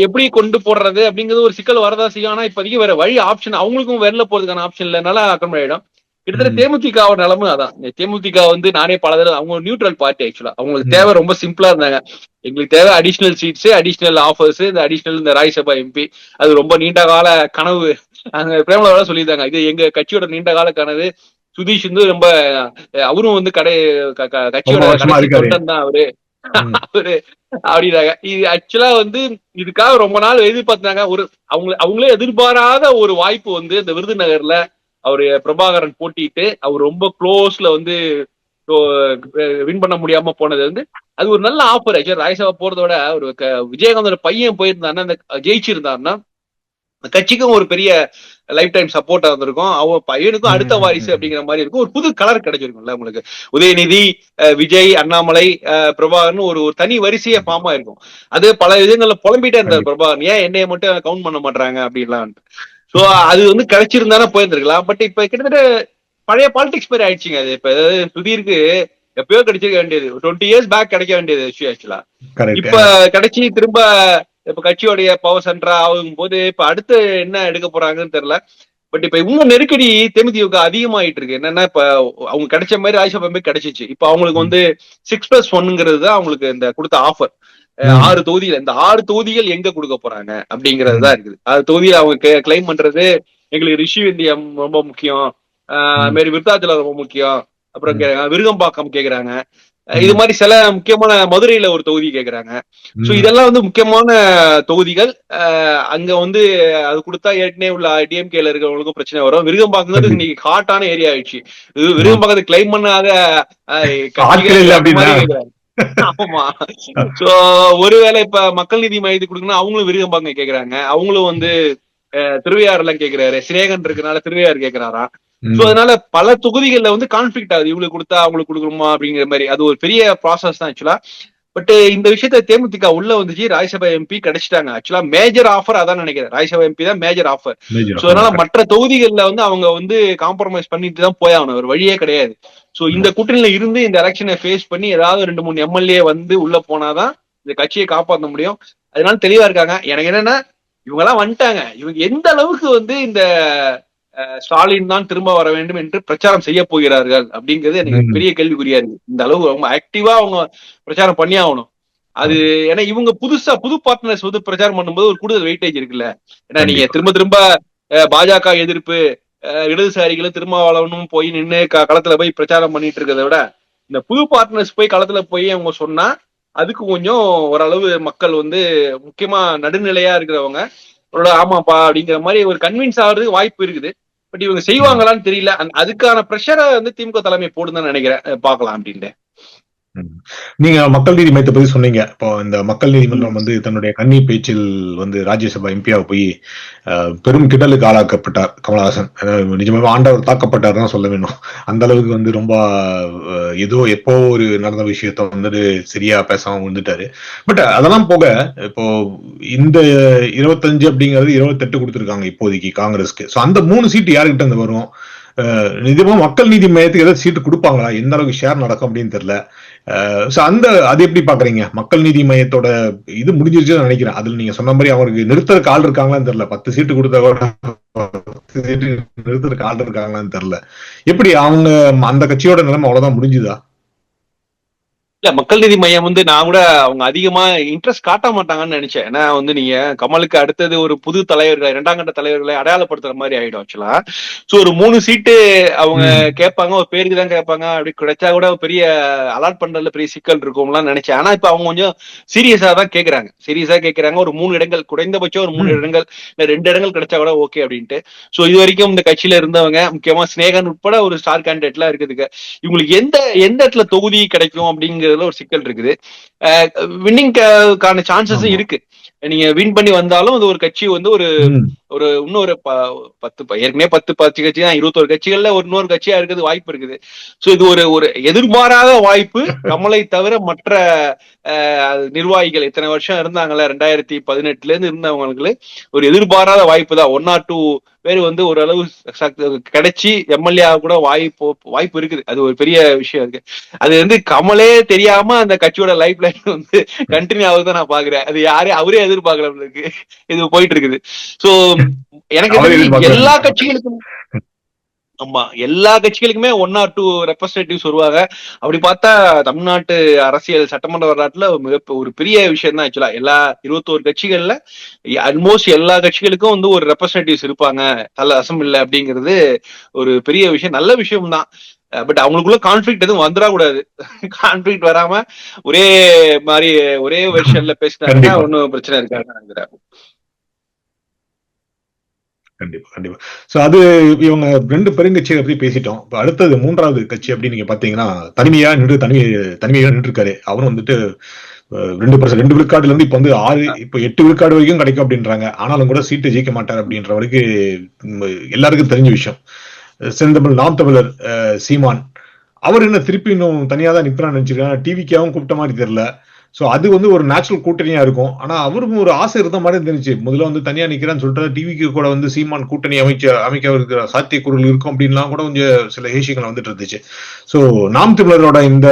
எப்படி கொண்டு போடுறது அப்படிங்கிறது ஒரு சிக்கல் வரதா செய்யும். ஆனா இப்போதைக்கு வேற வழி ஆப்ஷன் அவங்களுக்கும் வெளில போறதுக்கான ஆப்ஷன் இல்லைனால ஆக்கிரமணம் ஆயிடும். கிட்டத்தட்ட தேமுதிகவோட நிலைமை அதான். தேமுதிக வந்து நானே பல தடவை அவங்க நியூட்ரல் பார்ட்டி ஆக்சுவலா அவங்களுக்கு தேவை ரொம்ப சிம்பிளா இருந்தாங்க. எங்களுக்கு தேவை அடிஷனல் சீட்ஸ், அடிஷனல் ஆஃபர்ஸ், இந்த அடிஷனல் இந்த ராஜ்யசபா எம்பி. அது ரொம்ப நீண்ட கால கனவு. அங்க பிரேமலதா சொல்லியிருந்தாங்க, இது எங்க கட்சியோட நீண்ட கால கனவு. சுதீஷ் வந்து ரொம்ப அவரும் வந்து கட்சியோட தொண்டன் தான் அவரு அப்படின்னாங்க. இது ஆக்சுவலா வந்து இதுக்காக ரொம்ப நாள் எதிர்பார்த்தாங்க. அவங்களே எதிர்பாராத ஒரு வாய்ப்பு வந்து இந்த விருதுநகர்ல அவரு பிரபாகரன் போட்டிட்டு அவர் ரொம்ப க்ளோஸ்ல வந்து வின் பண்ண முடியாம போனது வந்து அது ஒரு நல்ல ஆஃபர். ஆக்சுவலா ராஜ்யசபா போறதோட ஒரு விஜயகாந்தோட பையன் போயிருந்தாருன்னா, அந்த ஜெயிச்சிருந்தாருன்னா கட்சிக்கும் ஒரு பெரிய லைஃப் டைம் சப்போர்ட்டா இருந்திருக்கும். அவன் பையனுக்கும் அடுத்த வாரிசு அப்படிங்கிற மாதிரி இருக்கும். ஒரு புது கலர் கிடைச்சிருக்கும்ல உங்களுக்கு. உதயநிதி, விஜய், அண்ணாமலை, பிரபாகர்னு ஒரு தனி வரிசையா ஃபார்ம் ஆயிருக்கும். அது பல விதங்கள்ல புலம்பிட்டே இருந்தார் பிரபாகர், ஏன் என்னைய மட்டும் கவுண்ட் பண்ண மாட்டாங்க அப்படின்லாம். சோ அது வந்து கிடைச்சிருந்தானே போயிருந்திருக்கலாம். பட் இப்ப கிட்டத்தட்ட பழைய பாலிடிக்ஸ் மாதிரி ஆயிடுச்சுங்க. அது இப்ப சுதீருக்கு எப்பயோ கிடைச்சிருக்க வேண்டியது, 20 இயர்ஸ் பேக் கிடைக்க வேண்டியது ஆக்சுவலா. இப்ப கிடைச்சி திரும்ப இப்ப கட்சியோடைய பவர் சென்டரா ஆகும் போது இப்ப அடுத்து என்ன எடுக்க போறாங்கன்னு தெரியல. பட் இப்ப இன்னும் நெருக்கடி தேமுதிக அதிகமாயிட்டு இருக்கு. என்னன்னா இப்ப அவங்க கிடைச்ச மாதிரி ராஜ்யசபா கிடைச்சிச்சு. இப்ப அவங்களுக்கு வந்து 6+1 தான் அவங்களுக்கு இந்த கொடுத்த ஆஃபர். 6 தொகுதிகள், இந்த 6 தொகுதிகள் எங்க கொடுக்க போறாங்க அப்படிங்கறதுதான் இருக்குது. 6 தொகுதியில் அவங்க கிளைம் பண்றது எங்களுக்கு ரிஷிவந்தியம் ரொம்ப முக்கியம், அது மாதிரி விருத்தாச்சலம் ரொம்ப முக்கியம், அப்புறம் விருகம்பாக்கம் கேக்குறாங்க, இது மாதிரி சில முக்கியமான மதுரையில ஒரு தொகுதி கேக்குறாங்க. சோ இதெல்லாம் வந்து முக்கியமான தொகுதிகள். அங்க வந்து அது கொடுத்தா ஏற்கனவே உள்ள டிஎம்கேல இருக்கிறவங்களுக்கும் பிரச்சனை வரும். விருகம்பாக்கம் இன்னைக்கு ஹாட்டான ஏரியா ஆயிடுச்சு. விருகம்பாக்கத்தை கிளைம் பண்ணாத கேக்குறாங்க. ஆமா. சோ ஒருவேளை இப்ப மக்கள் நீதி மையத்துக்கு கொடுக்கணும், அவங்களும் விருகம்பாக்கம் கேக்குறாங்க, அவங்களும் வந்து திருவையாறு எல்லாம் கேக்குறாரு, சினேகன் இருக்கனால திருவையாறு கேக்குறாரா. சோ அதனால பல தொகுதிகள்ல வந்து கான்ஃபிளிக்ட் ஆகுது, இவங்களுக்கு கொடுத்தா அவங்களுக்கு கொடுக்கணுமா அப்படிங்கிற மாதிரி. அது ஒரு பெரிய ப்ராசஸ் தான் ஆக்சுவலா. பட் இந்த விஷயத்த தேமுதிக உள்ள வந்துச்சு, ராஜ்யசபா எம்பி கிடைச்சிட்டாங்க. ஆக்சுவலா மேஜர் ஆஃபர் அதான் நினைக்கிறேன், ராஜ்யசபா எம்பி தான் மேஜர் ஆஃபர். சோ அதனால மற்ற தொகுதிகள்ல வந்து அவங்க வந்து காம்ப்ரமைஸ் பண்ணிட்டு தான் போயாகணும், ஒரு வழியே கிடையாது. சோ இந்த கூட்டணியில இருந்து இந்த எலெக்ஷனை ஃபேஸ் பண்ணி ஏதாவது 2-3 எம்எல்ஏ வந்து உள்ள போனாதான் இந்த கட்சியை காப்பாற்ற முடியும். அதனால தெளிவா இருக்காங்க. எனக்கு என்னன்னா, இவங்க எல்லாம் வந்துட்டாங்க, இவங்க எந்த அளவுக்கு வந்து இந்த ஸ்டாலின் தான் திரும்ப வர வேண்டும் என்று பிரச்சாரம் செய்ய போகிறார்கள் அப்படிங்கிறது எனக்கு பெரிய கேள்விக்குறியா இருக்கு. இந்த அளவு அவங்க ஆக்டிவா அவங்க பிரச்சாரம் பண்ணி ஆகணும். அது ஏன்னா இவங்க புது பார்ட்னர்ஸ் வந்து பிரச்சாரம் பண்ணும்போது ஒரு கூடுதல் வெயிட்டேஜ் இருக்குல்ல. ஏன்னா நீங்க திரும்ப பாஜக எதிர்ப்பு, இடதுசாரிகளும் திருமாவளவனும் போய் நின்று களத்துல போய் பிரச்சாரம் பண்ணிட்டு இருக்கிறத விட இந்த புது பார்ட்னர்ஸ் போய் களத்துல போய் அவங்க சொன்னா அதுக்கு கொஞ்சம் ஓரளவு மக்கள் வந்து முக்கியமா நடுநிலையா இருக்கிறவங்க ஆமாப்பா அப்படிங்கிற மாதிரி ஒரு கன்வின்ஸ் ஆகுறதுக்கு வாய்ப்பு இருக்குது. பட் இவங்க செய்வாங்களான்னு தெரியல. அதுக்கான பிரஷரை வந்து திமுக தலைமை போடுதுன்னு நினைக்கிறேன், பார்க்கலாம் அப்படின்ட்டு. நீங்க மக்கள் நீதி மையத்தை பத்தி சொன்னீங்க. இப்போ இந்த மக்கள் நீதிமன்றம் வந்து தன்னுடைய கன்னி பேச்சில் வந்து ராஜ்யசபா எம்பியா போய் பெரும் கிடலுக்கு ஆளாக்கப்பட்டார் கமலஹாசன். நிஜமாவே ஆண்டவர் தாக்கப்பட்டார் தான் சொல்ல வேணும். அந்த அளவுக்கு வந்து ரொம்ப ஏதோ எப்போ ஒரு நடந்த விஷயத்த வந்துட்டு சரியா பேசாம வந்துட்டாரு. பட் அதெல்லாம் போக இப்போ இந்த 25 அப்படிங்கிறது 28 கொடுத்துருக்காங்க இப்போதைக்கு காங்கிரஸ்க்கு. சோ அந்த 3 சீட்டு யாருக்கிட்ட இருந்து வரும்? நிஜமா மக்கள் நீதி மையத்துக்கு ஏதாவது சீட்டு கொடுப்பாங்களா? எந்த அளவுக்கு ஷேர் நடக்கும் அப்படின்னு தெரியல. அது எப்படி பாக்குறீங்க? மக்கள் நீதி மையத்தோட இது முடிஞ்சிருச்சுன்னு நினைக்கிறேன். அதுல நீங்க சொன்ன மாதிரி அவருக்கு நிறுத்தறதுக்கு ஆள் இருக்காங்களான்னு தெரியல. 10 சீட்டு கொடுத்தா கூட 10 சீட்டு நிறுத்தறதுக்கு ஆள் இருக்காங்களான்னு தெரியல. எப்படி அவங்க அந்த கட்சியோட நிலைமை அவ்வளவுதான் முடிஞ்சுதா? இல்ல, மக்கள் நீதி மையம் வந்து நான் கூட அவங்க அதிகமா இன்ட்ரெஸ்ட் காட்ட மாட்டாங்கன்னு நினைச்சேன். ஏன்னா வந்து நீங்க கமலுக்கு அடுத்தது ஒரு புது தலைவர்களை, 2ஆம் கட்ட தலைவர்களை அடையாளப்படுத்துற மாதிரி ஆயிடும் ஆக்சுவலா. சோ ஒரு 3 சீட்டு அவங்க கேட்பாங்க, ஒரு பேருக்கு தான் கேட்பாங்க, அப்படி கிடைச்சா கூட பெரிய அலாட் பண்றதுல பெரிய சிக்கல் இருக்கும்லாம் நினைச்சேன். ஆனா இப்ப அவங்க கொஞ்சம் சீரியஸா தான் கேட்கறாங்க. ஒரு 3 இடங்கள், குறைந்தபட்சம் ஒரு 3 இடங்கள், இல்ல 2 இடங்கள் கிடைச்சா கூட ஓகே அப்படின்ட்டு. சோ இது வரைக்கும் இந்த கட்சியில இருந்தவங்க, முக்கியமா சினேகன் உட்பட ஒரு ஸ்டார் கேண்டிடேட் எல்லாம் இருக்குதுங்க. இவங்களுக்கு எந்த இடத்துல தொகுதி கிடைக்கும் அப்படிங்கிற ஒரு சிக்கல் இருக்குது. வின்னிங்கான சான்சஸும் இருக்கு. நீங்க வின் பண்ணி வந்தாலும் அது ஒரு கட்சி வந்து ஒரு இன்னொரு 10 ஏற்கனவே 10 கட்சி தான், 21 கட்சிகள்ல ஒரு இன்னொரு கட்சியா இருக்குது, வாய்ப்பு இருக்குது. சோ இது ஒரு எதிர்பாராத வாய்ப்பு. கமலை தவிர மற்ற நிர்வாகிகள் இத்தனை வருஷம் இருந்தாங்கல்ல, 2018 இருந்து இருந்தவங்களுக்கு ஒரு எதிர்பாராத வாய்ப்பு தான். 1 or 2 பேர் வந்து ஓரளவு கிடைச்சி எம்எல்ஏ கூட வாய்ப்பு இருக்குது. அது ஒரு பெரிய விஷயம் இருக்கு. அது வந்து கமலே தெரியாம அந்த கட்சியோட லைஃப் லைன் வந்து கண்டினியூ ஆகுதுதான் நான் பாக்குறேன். அது அவரே எதிர்பார்க்கல, இது போயிட்டு இருக்குது. சோ எனக்கு எல்லா கட்சிகளுக்கும் எல்லா கட்சிகளுக்குமே 1 or 2 ரெப்ரசன்டேட்டிவ்ஸ் வருவாங்க. அப்படி பார்த்தா தமிழ்நாட்டு அரசியல் சட்டமன்ற வரலாற்றுல ஒரு பெரிய விஷயம் தான் ஆக்சுவலா. எல்லா 21 கட்சிகள்ல ஆல்மோஸ்ட் எல்லா கட்சிகளுக்கும் வந்து ஒரு ரெப்ரசன்டேட்டிவ்ஸ் இருப்பாங்க அசம்பிளில அப்படிங்கிறது ஒரு பெரிய விஷயம், நல்ல விஷயம் தான். பட் அவங்களுக்குள்ள கான்ஃபிளிக்ட் எதுவும் வந்துடக்கூடாது. கான்ஃபிளிக்ட் வராம ஒரே மாதிரி ஒரே வெர்ஷன்ல பேசினாங்கன்னா ஒன்னும் பிரச்சனை இருக்காதுன்னு நினைக்கிறேன். கண்டிப்பா. சோ அது இவங்க 2 பெருங்கட்சியை பத்தி பேசிட்டோம். இப்ப அடுத்தது 3வது கட்சி அப்படின்னு நீங்க பாத்தீங்கன்னா தனிமையா நின்று இருக்காரு. அவரும் வந்துட்டு 2 விழுக்காடுல இருந்து இப்ப வந்து 8 விழுக்காடு வரைக்கும் கிடைக்கும் அப்படின்றாங்க. ஆனாலும் கூட சீட்டு ஜெயிக்க மாட்டார் அப்படின்ற வரைக்கும் எல்லாருக்கும் தெரிஞ்ச விஷயம். செந்தமிழ் நாம் தமிழர் சீமான் அவர் என்ன திருப்பி இன்னும் தனியா தான் நிற்கிறான்னு நினைச்சிருக்காங்க. டிவிக்காவும் கூப்பிட்ட மாதிரி தெரியல. சோ அது வந்து ஒரு நேச்சுரல் கூட்டணியா இருக்கும். ஆனா அவருக்கும் ஒரு ஆசை இருந்த மாதிரி தெரிஞ்சு முதல்ல வந்து தனியா நிக்கிறான்னு சொல்லிட்டு டிவிக்கு கூட வந்து சீமான் கூட்டணி அமைக்க இருக்கிற சாத்தியக்கூறுகள் இருக்கும் அப்படின்லாம் கூட கொஞ்சம் சில ஏசிகள் வந்துட்டு இருந்துச்சு. சோ நாம் தமிழரோட இந்த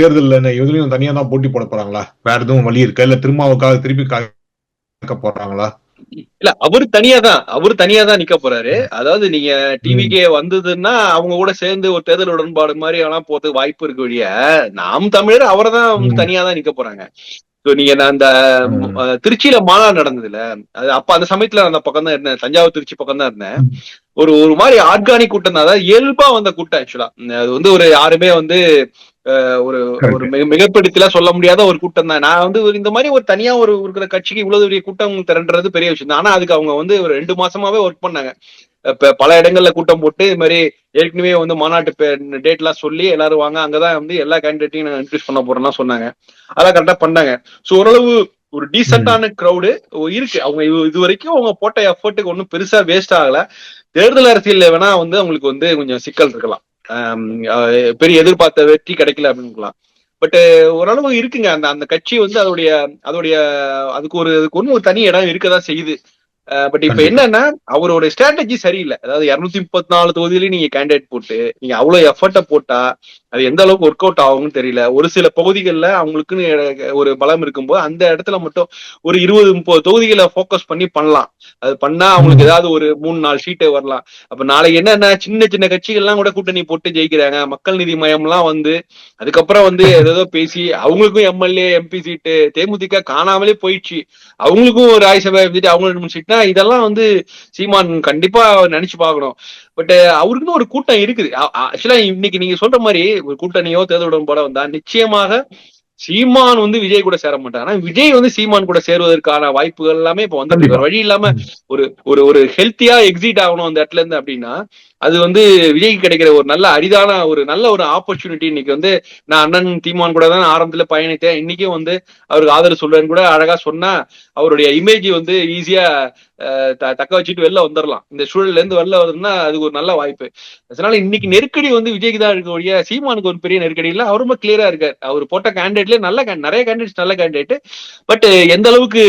தேர்தல் இதுலயும் தனியா தான் போட்டி போட போறாங்களா? வேற எதுவும் வழி இருக்கா? இல்ல திருமாவுக்காக திருப்பி காக்க போறாங்களா? இல்ல, அவரு தனியா தான் நிக்க போறாரு. அதாவது நீங்க டிவிக்கே வந்ததுன்னா அவங்க கூட சேர்ந்து ஒரு தேர்தல் உடன்பாடு மாதிரி எல்லாம் போறதுக்கு வாய்ப்பு இருக்கு. வழிய நாம் தமிழர் அவரை தான் தனியா தான் நிக்க போறாங்க. நீங்க அந்த திருச்சியில மாநாடு நடந்ததுல, அது அப்ப அந்த சமயத்துல அந்த பக்கம் தான் இருந்தேன், தஞ்சாவூர் திருச்சி பக்கம் தான் இருந்தேன். ஒரு ஒரு மாதிரி ஆர்கானிக் கூட்டம் தான், அதாவது இயல்பா வந்த கூட்டம். ஆக்சுவலா அது வந்து ஒரு யாருமே வந்து ஒரு ஒரு மிகப்படுத்திலாம் சொல்ல முடியாத ஒரு கூட்டம் தான். நான் வந்து இந்த மாதிரி ஒரு தனியா ஒரு இருக்கிற கட்சிக்கு இவ்வளவு பெரிய கூட்டம் திரண்டுறது பெரிய விஷயம் தான். ஆனா அதுக்கு அவங்க வந்து ஒரு 2 மாசமாவே ஒர்க் பண்ணாங்க. இப்ப பல இடங்கள்ல கூட்டம் போட்டு இது மாதிரி ஏற்கனவே வந்து மாநாட்டு டேட் எல்லாம் சொல்லி எல்லாரும் வாங்க, அங்கதான் வந்து எல்லா கேண்டிடேட்டையும் நாங்க இன்ட்ரடியூஸ் பண்ண போறோம்னா சொன்னாங்க. அதெல்லாம் கரெக்டா பண்ணாங்க. சோ ஓரளவு ஒரு டீசென்டான கிரௌடு இருக்கு. அவங்க இது வரைக்கும் அவங்க போட்ட எஃபர்ட்டுக்கு ஒன்றும் பெருசா வேஸ்ட் ஆகல. தேர்தல் அரசியல் வேணா வந்து அவங்களுக்கு வந்து கொஞ்சம் சிக்கல் இருக்கலாம், பெரிய எதிர்பார்த்த வெற்றி கிடைக்கல அப்படின்னு. பட் ஓரளவு இருக்குங்க அந்த அந்த கட்சி வந்து அதோடைய அதோடைய அதுக்கு ஒண்ணு ஒரு தனி இடம் இருக்கதான் செய்யுது. பட் இப்ப என்னன்னா அவரோட ஸ்ட்ராட்டஜி சரியில்லை. அதாவது 234 தொகுதியிலையும் நீங்க கேண்டிடேட் போட்டு நீங்க அவ்வளவு எஃபர்ட்டை போட்டா அது எந்த அளவுக்கு ஒர்க் அவுட் ஆகும்னு தெரியல. ஒரு சில பகுதிகளில் அவங்களுக்குன்னு ஒரு பலம் இருக்கும்போது அந்த இடத்துல மட்டும் ஒரு 20-30 தொகுதிகளை போக்கஸ் பண்ணி பண்ணலாம். அது பண்ணா அவங்களுக்கு ஏதாவது ஒரு 3-4 சீட்டை வரலாம். அப்ப நாளைக்கு என்னன்னா சின்ன சின்ன கட்சிகள்லாம் கூட கூட்டணி போட்டு ஜெயிக்கிறாங்க. மக்கள் நீதி மயம்லாம் வந்து அதுக்கப்புறம் வந்து ஏதோ பேசி அவங்களுக்கும் எம்எல்ஏ எம்பி சீட்டு, தேமுதிக காணாமலே போயிடுச்சு, அவங்களுக்கும் ஒரு ராஜ்யசபா இருந்துட்டு அவங்களுக்கு 3 சீட்னா இதெல்லாம் வந்து சீமான் கண்டிப்பா நினைச்சு பார்க்கணும். பட் அவருக்குன்னு ஒரு கூட்டம் இருக்குது. ஆக்சுவலா இன்னைக்கு நீங்க சொல்ற மாதிரி ஒரு கூட்டணியோ தேர்தல் உடன்பட வந்தா நிச்சயமாக சீமான் வந்து விஜய் கூட சேர மாட்டாங்க. ஆனா விஜய் வந்து சீமான் கூட சேருவதற்கான வாய்ப்புகள் எல்லாமே இப்ப வந்து வழி இல்லாம ஒரு ஒரு ஒரு ஹெல்த்தியா எக்ஸிட் ஆகணும் அந்த இடத்துல இருந்து அப்படின்னா அது வந்து விஜய்க்கு கிடைக்கிற ஒரு நல்ல அரிதான ஒரு நல்ல ஒரு ஆப்பர்ச்சுனிட்டி. இன்னைக்கு வந்து நான் அண்ணன் சீமான் கூட தான் ஆரம்பத்துல பயணித்தேன், இன்னைக்கும் வந்து அவருக்கு ஆதரவு சொல்றேன்னு கூட அழகா சொன்னா அவருடைய இமேஜ் வந்து ஈஸியா தக்க வச்சுட்டு வெளில வந்துடலாம். இந்த சூழல்ல இருந்து வெளில வருதுன்னா அதுக்கு ஒரு நல்ல வாய்ப்பு. அதனால இன்னைக்கு நெருக்கடி வந்து விஜய்க்கு தான் இருக்க ஒழிய சீமானுக்கு ஒரு பெரிய நெருக்கடி இல்ல. அவர் ரொம்ப கிளியரா இருக்காரு. அவர் போட்ட கேண்டிடேட்ல நிறைய கேண்டிடேட்ஸ் நல்ல கேண்டிடேட். பட் எந்த அளவுக்கு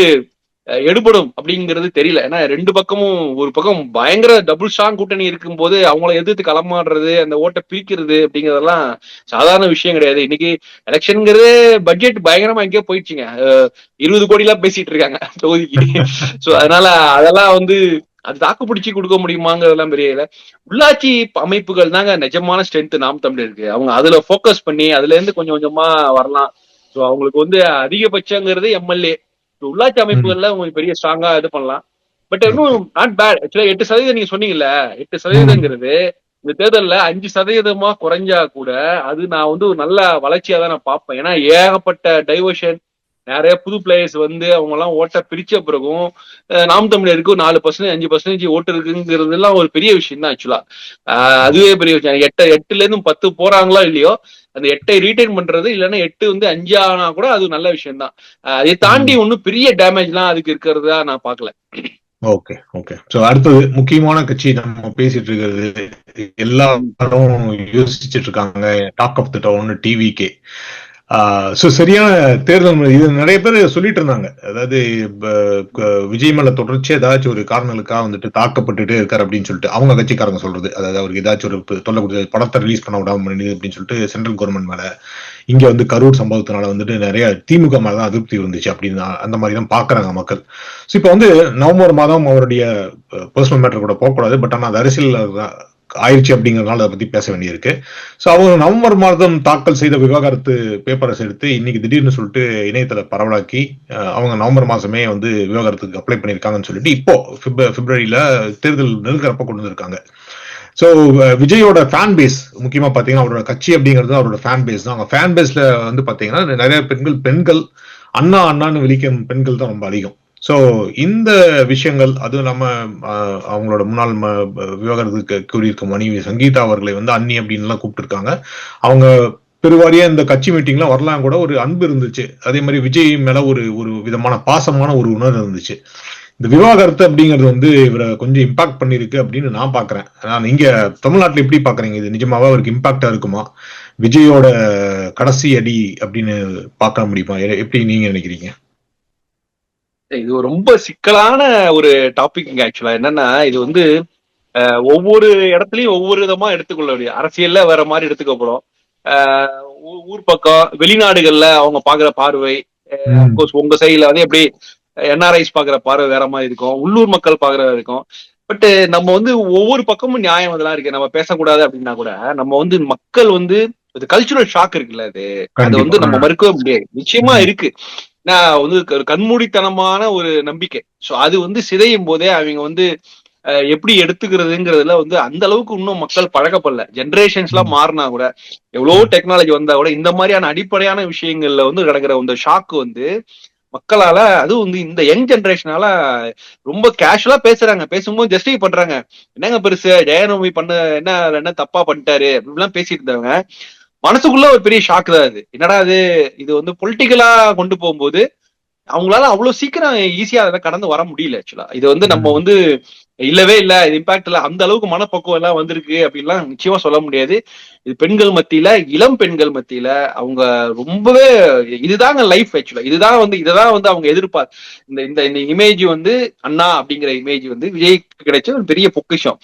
எடுபடும் அப்படிங்கிறது தெரியல. ஏன்னா 2 பக்கமும் ஒரு பக்கம் பயங்கர டபுள் ஸ்ட்ராங் கூட்டணி இருக்கும் போது அவங்கள எதிர்த்து களமாடுறது, அந்த ஓட்டை பிரிக்கிறது அப்படிங்கறதெல்லாம் சாதாரண விஷயம் கிடையாது. இன்னைக்கு எலெக்ஷன்ங்கிறது பட்ஜெட் பயங்கரமா எங்கேயோ போயிடுச்சுங்க. 20 கோடி எல்லாம் பேசிட்டு இருக்காங்க தொகுதிக்கு. சோ அதனால அதெல்லாம் வந்து அது தாக்கு பிடிச்சி கொடுக்க முடியுமாங்கிறதெல்லாம் பெரிய உள்ளாட்சி அமைப்புகள் தாங்க நிஜமான ஸ்ட்ரென்த் நாம் தமிழருக்கு. அவங்க அதுல போக்கஸ் பண்ணி அதுல இருந்து கொஞ்சம் கொஞ்சமா வரலாம். சோ அவங்களுக்கு வந்து அதிகபட்சங்கிறது எம்எல்ஏ. உள்ளாட்சி அமைப்புகள்ல உங்களுக்கு பெரிய ஸ்ட்ராங்கா இது பண்ணலாம். பட் இன்னும் நாட் பேட். ஆக்சுவலா 8% நீங்க சொன்னீங்கல்ல, 8%ங்கிறது இந்த தேர்தல்ல 5% குறைஞ்சா கூட அது நான் வந்து ஒரு நல்ல வளர்ச்சியா தான் நான் பார்ப்பேன். ஏன்னா ஏகப்பட்ட டைவர்ஷன், நிறைய புது பிளேயர்ஸ் வந்து அவங்க எல்லாம் ஓட்ட பிரிச்ச பிறகும் நாம் தமிழருக்கு 4% 5% ஓட்டு இருக்குங்கிறது எல்லாம் ஒரு பெரிய விஷயம் தான். ஆக்சுவலா அதுவே பெரிய விஷயம். 8ல இருந்து 10 போறாங்களோ இல்லையோ அந்த 8ஐ ரீடைன் பண்றது இல்லைன்னா 8 வந்து 5 ஆனா கூட அது நல்ல விஷயம் தான். அதை தாண்டி ஒன்னும் பெரிய டேமேஜ் எல்லாம் அதுக்கு இருக்கிறதா நான் பாக்கல. Okay okay. சோ அடுத்தது முக்கியமான கட்சி நம்ம பேசிட்டு இருக்கிறது, எல்லாரும் யோசிச்சுட்டு இருக்காங்க, talk of the town TVK. சரியான தேர்தல் இது நிறைய பேர் சொல்லிட்டு இருந்தாங்க. அதாவது விஜய் மேல தொடர்ச்சி ஏதாச்சும் ஒரு காரணங்களுக்காக வந்துட்டு தாக்கப்பட்டுட்டே இருக்காரு அப்படின்னு சொல்லிட்டு அவங்க கட்சிக்காரங்க சொல்றது. அதாவது அவருக்கு ஏதாச்சும் ஒரு தொல்லை கொடுத்து படத்தை ரிலீஸ் பண்ண விடாம அப்படின்னு சொல்லிட்டு சென்ட்ரல் கவர்மெண்ட் மேல, இங்க வந்து கரூர் சம்பவத்தினால வந்துட்டு நிறைய திமுக மேலதான் அதிருப்தி இருந்துச்சு அப்படின்னு அந்த மாதிரி தான் பாக்குறாங்க மக்கள். ஸோ இப்போ வந்து நவம்பர் மாதம் அவருடைய பர்சனல் மேட்டர் கூட போகக்கூடாது, பட் ஆனால் அது அரசியல் ஆயிடுச்சு அப்படிங்கறதுனால அதை பத்தி பேச வேண்டியிருக்கு. ஸோ அவங்க நவம்பர் மாதம் தாக்கல் செய்த விவாகரத்து பேப்பர்ஸ் எடுத்து இன்னைக்கு திடீர்னு சொல்லிட்டு இணையத்துல பரவலாக்கி அவங்க நவம்பர் மாசமே வந்து விவாகரத்துக்கு அப்ளை பண்ணிருக்காங்கன்னு சொல்லிட்டு இப்போ பிப்ரவரியில தேர்தல் நெருக்கிறப்ப கொண்டு வந்திருக்காங்க. ஸோ விஜயோட ஃபேன் பேஸ் முக்கியமா பாத்தீங்கன்னா அவரோட கட்சி அப்படிங்கிறது அவரோட ஃபேன் பேஸ் தான். அவங்க ஃபேன் பேஸ்ல வந்து பாத்தீங்கன்னா நிறைய பெண்கள் அண்ணா அண்ணான்னு விழிக்கும் பெண்கள் தான் ரொம்ப அதிகம். சோ இந்த விஷயங்கள் அதுவும் இல்லாம அவங்களோட முன்னாள் விவாகரத்துக்கு கூறியிருக்க மனைவி சங்கீதா அவர்களை வந்து அண்ணி அப்படின்னு எல்லாம் கூப்பிட்டு இருக்காங்க. அவங்க பெருவாரியா இந்த கட்சி மீட்டிங்லாம் வரலாம் கூட ஒரு அன்பு இருந்துச்சு. அதே மாதிரி விஜய் மேல ஒரு ஒரு விதமான பாசமான ஒரு உணர்வு இருந்துச்சு. இந்த விவாகரத்து அப்படிங்கிறது வந்து இவரை கொஞ்சம் இம்பாக்ட் பண்ணிருக்கு அப்படின்னு நான் பாக்குறேன். நான் இங்க தமிழ்நாட்டுல எப்படி பாக்குறீங்க? இது நிஜமாவா அவருக்கு இம்பாக்டா இருக்குமா? விஜயோட கடைசி அடி அப்படின்னு பார்க்க முடியுமா? எப்படி நீங்க நினைக்கிறீங்க? இது ரொம்ப சிக்கலான ஒரு டாபிக். ஆக்சுவலா என்னன்னா இது வந்து ஒவ்வொரு இடத்துலயும் ஒவ்வொரு விதமா எடுத்துக்கொள்ள முடியும். அரசியல்ல வேற மாதிரி எடுத்துக்கப்படும், ஊர் பக்கம் வெளிநாடுகள்ல அவங்க பாக்குற பார்வை, உங்க சைட்ல வந்து எப்படி என்ஆர்ஐஸ் பாக்குற பார்வை வேற மாதிரி இருக்கும், உள்ளூர் மக்கள் பாக்குற இருக்கும். பட் நம்ம வந்து ஒவ்வொரு பக்கமும் நியாயம் அதெல்லாம் இருக்கு. நம்ம பேசக்கூடாது அப்படின்னா கூட நம்ம வந்து மக்கள் வந்து கல்ச்சுரல் ஷாக் இருக்குல்ல, அது வந்து நம்ம மறுக்கவே முடியாது. நிச்சயமா இருக்கு. நான் வந்து கண்மூடித்தனமான ஒரு நம்பிக்கை. சோ அது வந்து சிதையும் போதே அவங்க வந்து எப்படி எடுத்துக்கிறதுங்கிறதுல வந்து அந்த அளவுக்கு இன்னும் மக்கள் பழக்கப்படல. ஜெனரேஷன்ஸ் எல்லாம் மாறினா கூட, எவ்வளவோ டெக்னாலஜி வந்தா கூட இந்த மாதிரியான அடிப்படையான விஷயங்கள்ல வந்து கிடக்கிற இந்த ஷாக்கு வந்து மக்களால, அதுவும் வந்து இந்த யங் ஜெனரேஷனால ரொம்ப கேஷுவலா பேசுறாங்க. பேசும்போது ஜஸ்டிஃபை பண்றாங்க. என்னங்க பெருசு ஜெயநோமி என்ன என்ன தப்பா பண்ணிட்டாரு அப்படிலாம் பேசிட்டு இருந்தவங்க மனசுக்குள்ள ஒரு பெரிய ஷாக் தான் அது. என்னடா இது வந்து பொலிட்டிக்கலா கொண்டு போகும்போது அவங்களால அவ்வளவு சீக்கிரம் ஈஸியா அதை கடந்து வர முடியல. ஆக்சுவலா இது வந்து நம்ம வந்து இல்லவே இல்ல, இது இம்பாக்ட் இல்ல, அந்த அளவுக்கு மனப்பக்குவம் எல்லாம் வந்திருக்கு அப்படின்லாம் நிச்சயமா சொல்ல முடியாது. இது பெண்கள் மத்தியில, இளம் பெண்கள் மத்தியில அவங்க ரொம்பவே இதுதாங்க லைஃப். ஆக்சுவலா இதுதான் வந்து இததான் வந்து அவங்க எதிர்பார்த்து இந்த இந்த இந்த இமேஜ் வந்து அண்ணா அப்படிங்கிற இமேஜ் வந்து விஜய்க்கு கிடைச்ச ஒரு பெரிய பொக்கிஷம்.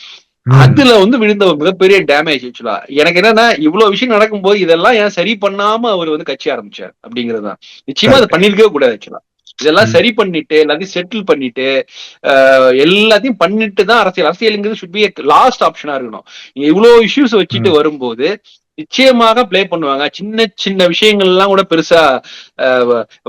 அதுல வந்து விழுந்த ஒரு மிகப்பெரிய டேமேஜ். ஆக்சுவலா எனக்கு என்னன்னா இவ்வளவு விஷயம் நடக்கும்போது இதெல்லாம் ஏன் சரி பண்ணாம அவர் வந்து கட்சி ஆரம்பிச்சார் அப்படிங்கறதுதான். நிச்சயமா அதை பண்ணிருக்கவே கூடாது. ஆக்சுவலா இதெல்லாம் சரி பண்ணிட்டு எல்லாத்தையும் செட்டில் பண்ணிட்டு எல்லாத்தையும் பண்ணிட்டு தான் அரசியலுங்கிறது ஷுட் பி லாஸ்ட் ஆப்ஷனா இருக்கணும். நீங்க இவ்வளவு இஷ்யூஸ் வச்சுட்டு வரும்போது நிச்சயமாக பிளே பண்ணுவாங்க. சின்ன சின்ன விஷயங்கள் எல்லாம் கூட பெருசா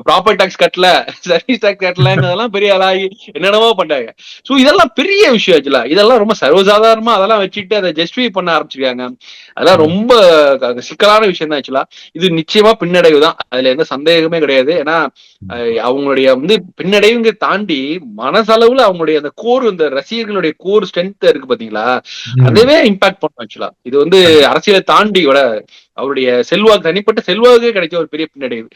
ப்ராப்பர்ட்டி டாக்ஸ் கட்டல, சர்வீஸ் டாக்ஸ் கட்டலங்கிறதெல்லாம் பெரிய ஆளாகி என்னென்னவோ பண்ணாங்க. சோ இதெல்லாம் பெரிய விஷயம். ஆக்சுவலா இதெல்லாம் ரொம்ப சர்வசாதாரணமா அதெல்லாம் வச்சுட்டு அதை ஜஸ்டிஃபை பண்ண ஆரம்பிச்சிருக்காங்க. அதெல்லாம் ரொம்ப சிக்கலான விஷயம் தான். ஆக்சுவலா இது நிச்சயமா பின்னடைவு தான், அதுல எந்த சந்தேகமே கிடையாது. ஏன்னா அவங்களுடைய வந்து பின்னடைவுங்க தாண்டி மனசளவுல அவங்களுடைய அந்த கோர், இந்த ரசிகர்களுடைய கோர் ஸ்ட்ரென்த் இருக்கு பாத்தீங்களா, அதுவே இம்பாக்ட் பண்ணும். ஆக்சுவலா இது வந்து அரசியலை தாண்டி அவருடைய செல்வாக்கு, தனிப்பட்ட செல்வாக்கு கிடைச்ச ஒரு பெரிய பின்னடைவு.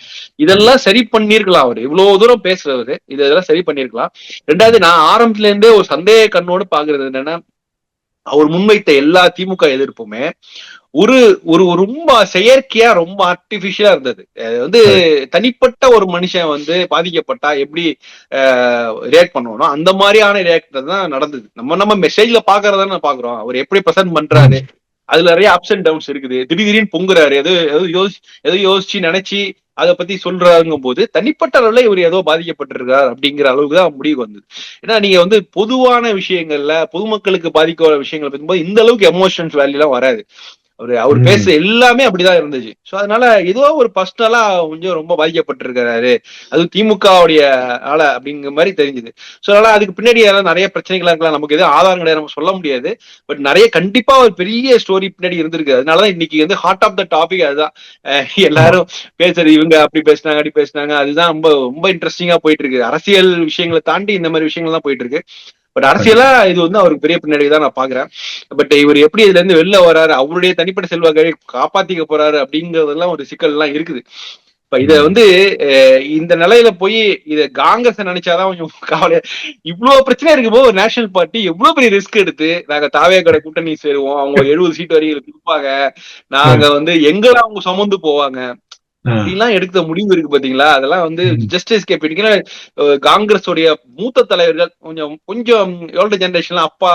இதெல்லாம் சரி பண்ணிருக்கலாம். அவர் இவ்வளவு தூரம் பேசுறவரு இதெல்லாம் சரி பண்ணிருக்கலாம். ரெண்டாவது நான் ஆரம்பத்துல இருந்தே ஒரு சந்தேக கண்ணோடு பாக்குறது என்னன்னா, அவர் முன்வைத்த எல்லா திமுக எதிர்ப்புமே ஒரு ஒரு ரொம்ப செயற்கையா, ரொம்ப ஆர்டிபிஷியலா இருந்தது. வந்து தனிப்பட்ட ஒரு மனுஷன் வந்து பாதிக்கப்பட்டா எப்படி ரியாக்ட் பண்ணுவோம் அந்த மாதிரியான ரியாக்ட் தான் நடந்தது. நம்ம மெசேஜ்ல பாக்குறதான பாக்குறோம். அவர் எப்படி பிரசன்ட் பண்றாரு, அதுல நிறைய அப்ஸ் அண்ட் டவுன்ஸ் இருக்குது. திடீர்னு பொங்குறாரு, ஏதோ யோசிச்சு நினைச்சு அதை பத்தி சொல்றாங்கும் போது தனிப்பட்ட அளவுல இவர் ஏதோ பாதிக்கப்பட்டிருக்காரு அப்படிங்கிற அளவுக்கு தான் முடிவு வந்தது. ஏன்னா நீங்க வந்து பொதுவான விஷயங்கள்ல பொதுமக்களுக்கு பாதிக்கிற விஷயங்கள் பத்தி இந்த அளவுக்கு எமோஷன்ஸ் வேல்யூ எல்லாம் வராது. அவர் பேச எல்லாமே அப்படிதான் இருந்துச்சு. சோ அதனால ஏதோ ஒரு பர்சனலா கொஞ்சம் ரொம்ப பாதிக்கப்பட்டிருக்கிறாரு, அது திமுகவுடைய ஆள அப்படிங்கிற மாதிரி தெரிஞ்சது. சோ அதனால அதுக்கு பின்னாடி நிறைய பிரச்சனைகளா இருக்கலாம், நமக்கு எதுவும் ஆதாரம் கிடையாது, நம்ம சொல்ல முடியாது. பட் நிறைய கண்டிப்பா ஒரு பெரிய ஸ்டோரி பின்னாடி இருந்திருக்கு. அதனாலதான் இன்னைக்கு வந்து ஹார்ட் ஆஃப் த டாபிக் அதுதான். எல்லாரும் பேசுறது இவங்க அப்படி பேசினாங்க அப்படி பேசினாங்க, அதுதான் ரொம்ப ரொம்ப இன்ட்ரெஸ்டிங்கா போயிட்டு இருக்கு. அரசியல் விஷயங்களை தாண்டி இந்த மாதிரி விஷயங்கள் தான் போயிட்டு இருக்கு. பட் அரசியலா இது வந்து அவருக்கு பெரிய பின்னடைவு தான் நான் பாக்குறேன். பட் இவர் எப்படி இதுல இருந்து வெளில வராரு, அவருடைய தனிப்பட்ட செல்வாக்கை காப்பாத்திக்க போறாரு அப்படிங்கறதெல்லாம் ஒரு சிக்கல் எல்லாம் இருக்குது. இப்ப இத வந்து இந்த நிலையில போய் இத காங்கிரஸ் நினைச்சாதான் கொஞ்சம் கவலையா. இவ்வளவு பிரச்சனை இருக்கும்போது ஒரு நேஷனல் பார்ட்டி எவ்வளவு பெரிய ரிஸ்க் எடுத்து நாங்க தாவேக்கடை கூட்டணி சேருவோம், அவங்க 70 சீட் வரைக்கும் கொடுப்பாங்க, நாங்க வந்து எங்களை அவங்க சுமந்து போவாங்க அப்படிலாம் எடுத்த முடிவு இருக்கு பாத்தீங்களா, அதெல்லாம் வந்து ஜஸ்ட் எஸ்கேப். காங்கிரஸ் உடைய மூத்த தலைவர்கள் கொஞ்சம் கொஞ்சம் ஓல்டர் ஜெனரேஷன்ல அப்பா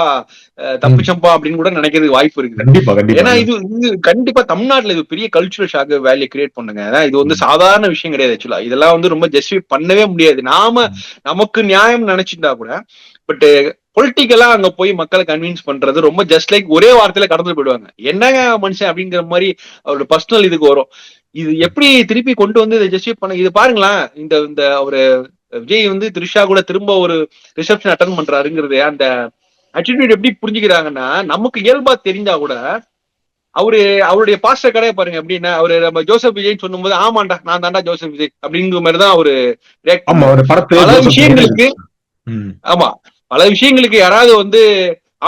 தப்பிச்சம்பா அப்படின்னு கூட நினைக்கிறதுக்கு வாய்ப்பு இருக்குது. ஏன்னா இது கண்டிப்பா தமிழ்நாட்டுல இது பெரிய கல்ச்சுரல் ஷாக் வேல்யூ கிரியேட் பண்ணுங்க. இது வந்து சாதாரண விஷயம் கிடையாது. ஆக்சுவலா இதெல்லாம் வந்து ரொம்ப ஜஸ்டிஃபை பண்ணவே முடியாது. நமக்கு நியாயம் நினைச்சிருந்தா கூட. பட் பொலிட்டிக்கலா அங்க போய் மக்களை கன்வின்ஸ் பண்றது ரொம்ப ஜஸ்ட் லைக் ஒரே வார்த்தையில கடந்து போயிடுவாங்க. என்னங்க மனுஷன் அப்படிங்கிற மாதிரி அவரோட பர்சனல் இதுக்கு வரும். இது எப்படி திருப்பி கொண்டு வந்து இதை ஜஸ்டிஃபை பண்ண, இது பாருங்களா, இந்த இந்த ஒரு விஜய் வந்து த்ரிஷா கூட திரும்ப ஒரு ரிசப்ஷன் அட்டன் பண்றாருங்கிறது அந்த அட்டிடியூட் எப்படி புரிஞ்சுக்கிறாங்கன்னா, நமக்கு இயல்பா தெரிஞ்சா கூட அவருடைய பாஸ்டர் கடையை பாருங்க எப்படின்னா, அவரு நம்ம ஜோசப் விஜய் சொல்லும் போது ஆமாண்டா நான் தாண்டா ஜோசப் விஜய் அப்படிங்கிற மாதிரிதான் அவரு பல விஷயங்களுக்கு. ஆமா, பல விஷயங்களுக்கு யாராவது வந்து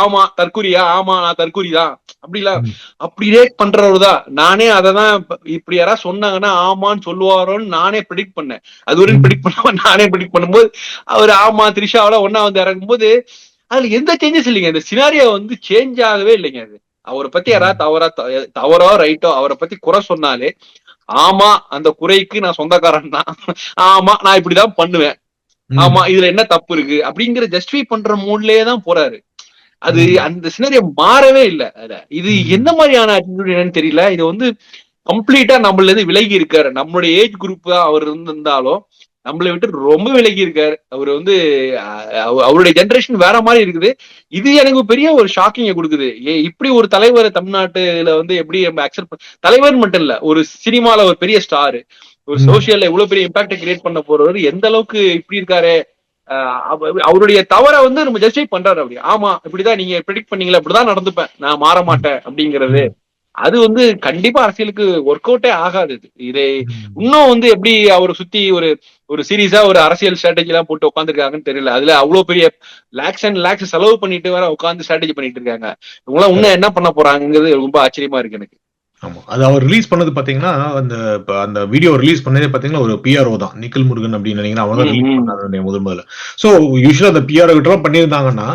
ஆமா தற்கூரியா, ஆமா நான் தற்கூரிதான் அப்படி ரியாக்ட் பண்றவருதான். நானே அததான் இப்படி யாராவது சொன்னாங்கன்னா ஆமான்னு சொல்லுவாரோன்னு நானே ப்ரெடிக்ட் பண்ணேன். அது வரைக்கும் ப்ரெடிக்ட் பண்ணாம நானே ப்ரெடிக்ட் பண்ணும்போது அவர் ஆமா த்ரிஷாவோட ஒன்னா வந்து இறங்கும்போது அதுல எந்த சேஞ்சஸ் இல்லைங்க. இந்த சினாரியோ வந்து சேஞ்ச் ஆகவே இல்லைங்க. அது அவரை பத்தி யாராவது தவறோ ரைட்டோ அவரை பத்தி குறை சொன்னாலே ஆமா அந்த குறைக்கு நான் சொந்தக்காரன் தான், ஆமா நான் இப்படிதான் பண்ணுவேன், ஆமா இதுல என்ன தப்பு இருக்கு அப்படிங்கிற ஜஸ்டிஃபை பண்ற மூட்லயே தான் போறாரு. அது அந்த சினரிய மாறவே இல்லை. இது என்ன மாதிரியான ஆட்டிடியூட் என்னன்னு தெரியல. இது வந்து கம்ப்ளீட்டா நம்மள இருந்து விலகி இருக்காரு. நம்மளுடைய ஏஜ் குரூப் தான் அவர் இருந்தாலும் நம்மளை விட்டு ரொம்ப விலகி இருக்காரு. அவர் வந்து அவருடைய ஜெனரேஷன் வேற மாதிரி இருக்குது. இது எனக்கு பெரிய ஒரு ஷாக்கிங்க கொடுக்குது. இப்படி ஒரு தலைவர் தமிழ்நாட்டுல வந்து எப்படி நம்ம அக்செப்ட் தலைவர் மட்டும் இல்ல, ஒரு சினிமால ஒரு பெரிய ஸ்டாரு ஒரு சோசியல்ல இவ்வளவு பெரிய இம்பாக்ட் கிரியேட் பண்ண போறவர் எந்த அளவுக்கு இப்படி இருக்காரு, அவருடைய தவறை வந்து நம்ம ஜஸ்டிஃபை பண்றாரு. அப்படி ஆமா இப்படிதான் நீங்க ப்ரெடிக்ட் பண்ணீங்களா, இப்படிதான் நடந்துப்பேன், நான் மாற மாட்டேன் அப்படிங்கிறது அது வந்து கண்டிப்பா அரசியலுக்கு ஒர்க் அவுட்டே ஆகாது. இதை இன்னும் வந்து எப்படி அவரை சுத்தி ஒரு ஒரு சீரியஸா ஒரு அரசியல் ஸ்ட்ராட்டஜி எல்லாம் போட்டு உட்காந்துருக்காங்கன்னு தெரியல. அதுல அவ்வளவு பெரிய லேக்ஸ் அண்ட் லேக்ஸ் செலவு பண்ணிட்டு வேற உட்காந்து ஸ்ட்ராட்டஜி பண்ணிட்டு இருக்காங்க. இவங்க இன்னும் என்ன பண்ண போறாங்கிறது ரொம்ப ஆச்சரியமா இருக்கு எனக்கு. ஆமா. அது அவர் ரிலீஸ் பண்ணது பாத்தீங்கன்னா, அந்த வீடியோ ரிலீஸ் பண்ணதே பாத்தீங்கன்னா, ஒரு பிஆர்ஓ தான். நிக்கில் முருகன் அப்படின்னு நினைக்கிறேன். அவங்க தான் ரிலீஸ் பண்ணாரு முதல்ல. சோ யூசுவலா அந்த பிஆர்ஓ கிட்ட பண்ணியிருந்தாங்கன்னா,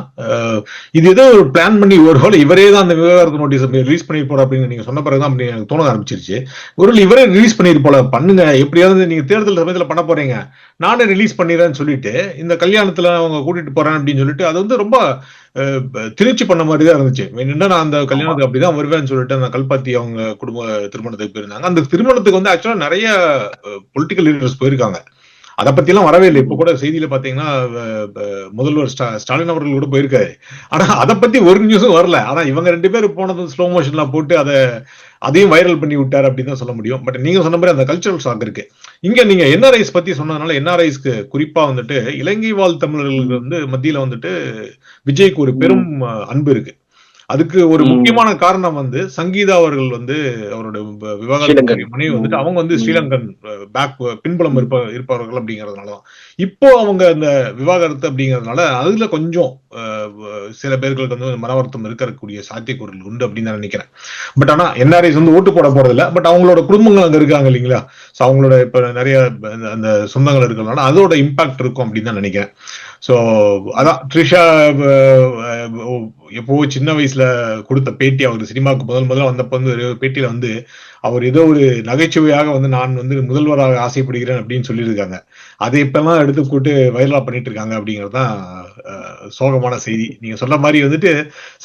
இது ஏதோ ஒரு பிளான் பண்ணி ஒருவேளை இவரே தான் அந்த விவகாரத்து நோட்டீஸ் ரிலீஸ் பண்ணி போற அப்படின்னு நீங்க சொன்ன பிறகுதான் அப்படி எனக்கு தோண ஆரம்பிச்சிருச்சு. ஒருவேளை இவரே ரிலீஸ் பண்ணிட்டு போல, பண்ணுங்க எப்படியாவது நீங்க தேர்தல் சமயத்துல பண்ண போறீங்க, நானே ரிலீஸ் பண்ணிடுறேன்னு சொல்லிட்டு இந்த கல்யாணத்துல அவங்க கூட்டிட்டு போறேன் அப்படின்னு சொல்லிட்டு அது வந்து ரொம்ப திருச்சி பண்ண மாதிரி தான் இருந்துச்சு. வேணும்னா நான் அந்த கல்யாணத்துக்கு அப்படிதான் வருவேன்னு சொல்லிட்டு அந்த கல்பாத்தி அவங்க குடும்ப திருமணத்துக்கு போயிருந்தாங்க. அந்த திருமணத்துக்கு வந்து ஆக்சுவலா நிறைய பொலிட்டிக்கல் லீடர்ஸ் போயிருக்காங்க. அதை பத்தி எல்லாம் வரவே இல்லை. இப்ப கூட செய்தியில பாத்தீங்கன்னா முதல்வர் ஸ்டாலின் அவர்கள் கூட போயிருக்காரு. ஆனா அதை பத்தி ஒரு நியூஸும் வரல. ஆனா இவங்க 2 பேரும் போனது ஸ்லோ மோஷன்ல போட்டு அதையும் வைரல் பண்ணி விட்டாரு அப்படின்னு தான் சொல்ல முடியும். பட் நீங்க சொன்ன மாதிரி அந்த கல்ச்சரல் ஷாக் இருக்கு. இங்க நீங்க என்ஆர்ஐஸ் பத்தி சொன்னதுனால என்ஆர்ஐஸ்க்கு குறிப்பா வந்துட்டு இலங்கை வாழ் தமிழர்களுக்கு வந்து மத்தியில வந்துட்டு விஜய்க்கு ஒரு பெரும் அன்பு இருக்கு. அதுக்கு ஒரு முக்கியமான காரணம் வந்து சங்கீதா அவர்கள் வந்து அவருடைய விவாகரத்து மனைவி வந்துட்டு அவங்க வந்து ஸ்ரீலங்கன் பின்புலம் இருப்பவர்கள் அப்படிங்கறதுனாலதான் இப்போ அவங்க அந்த விவாகரத்து அப்படிங்கறதுனால அதுல கொஞ்சம் சில பேர்களுக்கு வந்து மன வருத்தம் இருக்கக்கூடிய சாத்தியக்கூறுகள் உண்டு அப்படின்னு நான் நினைக்கிறேன். பட் ஆனா என்ஆர்ஐஸ் வந்து ஓட்டு போட போறது இல்லை. பட் அவங்களோட குடும்பங்கள் அங்க இருக்காங்க இல்லைங்களா, சோ அவங்களோட இப்ப நிறைய அந்த சொந்தங்கள் இருக்கிறதுனால அதோட இம்பாக்ட் இருக்கும் அப்படின்னு தான் நினைக்கிறேன். சோ அதான் த்ரிஷா எப்போ சின்ன வயசுல கொடுத்த பேட்டி, அவர் சினிமாவுக்கு முதல்ல வந்தப்ப வந்து பேட்டியில வந்து அவர் ஏதோ ஒரு நகைச்சுவையாக வந்து நான் வந்து முதல்வராக ஆசைப்படுகிறேன் அப்படின்னு சொல்லியிருக்காங்க. அதை இப்பெல்லாம் எடுத்து கூட்டு வைரலா பண்ணிட்டு இருக்காங்க அப்படிங்கறதுதான் சோகமான செய்தி. நீங்க சொல்ற மாதிரி வந்துட்டு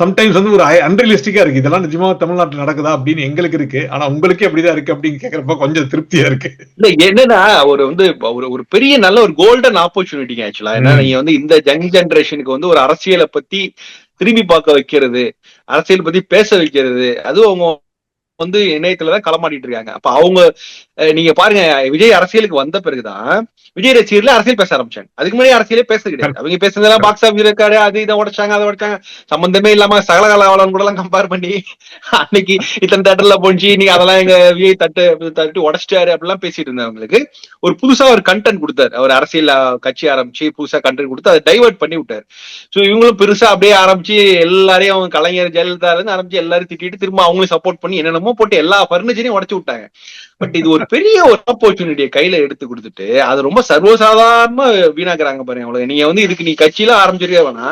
சம்டைம்ஸ் வந்து ஒரு அன்ரியலிஸ்டிக்கா இருக்கு. இதெல்லாம் நிஜமா தமிழ்நாட்டில் நடக்குதா அப்படின்னு எங்களுக்கு இருக்கு. ஆனா உங்களுக்கே அப்படிதான் இருக்கு அப்படின்னு கேக்குறப்ப கொஞ்சம் திருப்தியா இருக்கு. என்னன்னா ஒரு வந்து ஒரு பெரிய நல்ல ஒரு கோல்டன் ஆப்பர்ச்சுனிட்டிங்க ஆக்சுவலா. ஏன்னா நீங்க வந்து இந்த யங் ஜெனரேஷனுக்கு வந்து ஒரு அரசியலை பத்தி திரும்பி பார்க்க வைக்கிறது, அரசியல் பத்தி பேச வைக்கிறது, அதுவும் அவங்க வந்து இணையத்துலதான் களமாடிட்டு இருக்காங்க. அப்ப அவங்க நீங்க பாருங்க, விஜய் அரசியலுக்கு வந்த பிறகுதான் விஜய் ரசிகர்ல அரசியல் பேச ஆரம்பிச்சாங்க. அதுக்கு முன்னாடி அரசியலே பேச கிடையாது. அவங்க பேசுறதெல்லாம் பாக்ஸ் ஆஃபீஸ் இருக்காரு, அது இதை உடைச்சாங்க அதை உடைச்சாங்க, சம்பந்தமே இல்லாம சகலகலாவலன் கூட எல்லாம் கம்பேர் பண்ணி அன்னைக்கு இத்தனை தேட்டர்ல போச்சு, நீங்க அதெல்லாம் எங்க விஜய் தட்டு உடைச்சிட்டாரு அப்படிலாம் பேசிட்டு இருந்தவங்களுக்கு ஒரு புதுசா ஒரு கண்டென்ட் கொடுத்தாரு. அவர் அரசியல் கட்சி ஆரம்பிச்சு புதுசா கண்டென்ட் கொடுத்து அதை டைவர்ட் பண்ணி விட்டாரு. சோ இவங்களும் பெருசா அப்படியே ஆரம்பிச்சு எல்லாரையும் அவங்க கலைஞர் ஜெயலலிதா இருந்து ஆரம்பிச்சு எல்லாரும் திட்டிட்டு திரும்ப அவங்களும் சப்போர்ட் பண்ணி என்னென்னமோ போட்டு எல்லா பர்னிச்சரையும் உடைச்சு விட்டாங்க. பட் இது ஒரு பெரிய ஒரு ஆப்பர்ச்சுனிட்டியை கையில எடுத்து கொடுத்துட்டு அது ரொம்ப சர்வசாதாரணமா வீணாக்குறாங்க பாருங்க. அவ்வளவு நீங்க வந்து இதுக்கு நீ கட்சியில ஆரம்பிச்சிருக்கே வேணா,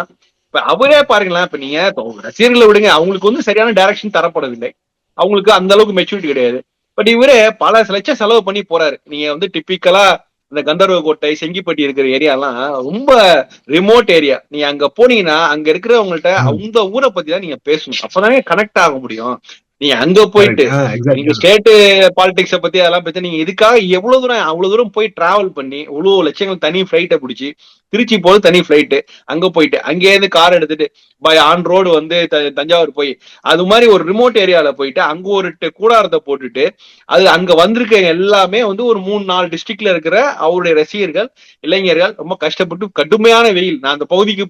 இப்ப அவரே பாருங்களேன். இப்ப நீங்க ரசிகர்களை விடுங்க, அவங்களுக்கு வந்து சரியான டைரக்ஷன் தரப்படவில்லை, அவங்களுக்கு அந்த அளவுக்கு மெச்சூரிட்டி கிடையாது. பட் இவரே பல லட்சம் செலவு பண்ணி போறாரு. நீங்க வந்து டிப்பிக்கலா இந்த கந்தர்வ கோட்டை செங்கிப்பட்டி இருக்கிற ஏரியாலாம் ரொம்ப ரிமோட் ஏரியா. நீங்க அங்க போனீங்கன்னா அங்க இருக்கிறவங்கள்ட்ட அந்த ஊரை பத்தி தான் நீங்க பேசணும். அப்பதானே கனெக்ட் ஆக முடியும். நீங்க அங்க போயிட்டு நீங்க ஸ்டேட் பாலிடிக்ஸ பத்தி அதெல்லாம் பத்தி நீங்க இதுக்காக அவ்வளவு தூரம் போய் டிராவல் பண்ணி இவ்வளவு லட்சங்கள் தனி பிளைட்டை பிடிச்சி திருச்சி போது தனி பிளைட்டு அங்க போயிட்டு அங்கே இருந்து கார் எடுத்துட்டு பை ஆன் ரோடு வந்து தஞ்சாவூர் போய் அது மாதிரி ஒரு ரிமோட் ஏரியால போயிட்டு அங்க ஒரு கூடாரத்தை போட்டுட்டு அது அங்க வந்திருக்க எல்லாமே வந்து ஒரு 3-4 டிஸ்ட்ரிக்ட்ல இருக்கிற அவருடைய ரசிகர்கள் இளைஞர்கள் ரொம்ப கஷ்டப்பட்டு கடுமையான வெயில். நான் அந்த பகுதிக்கு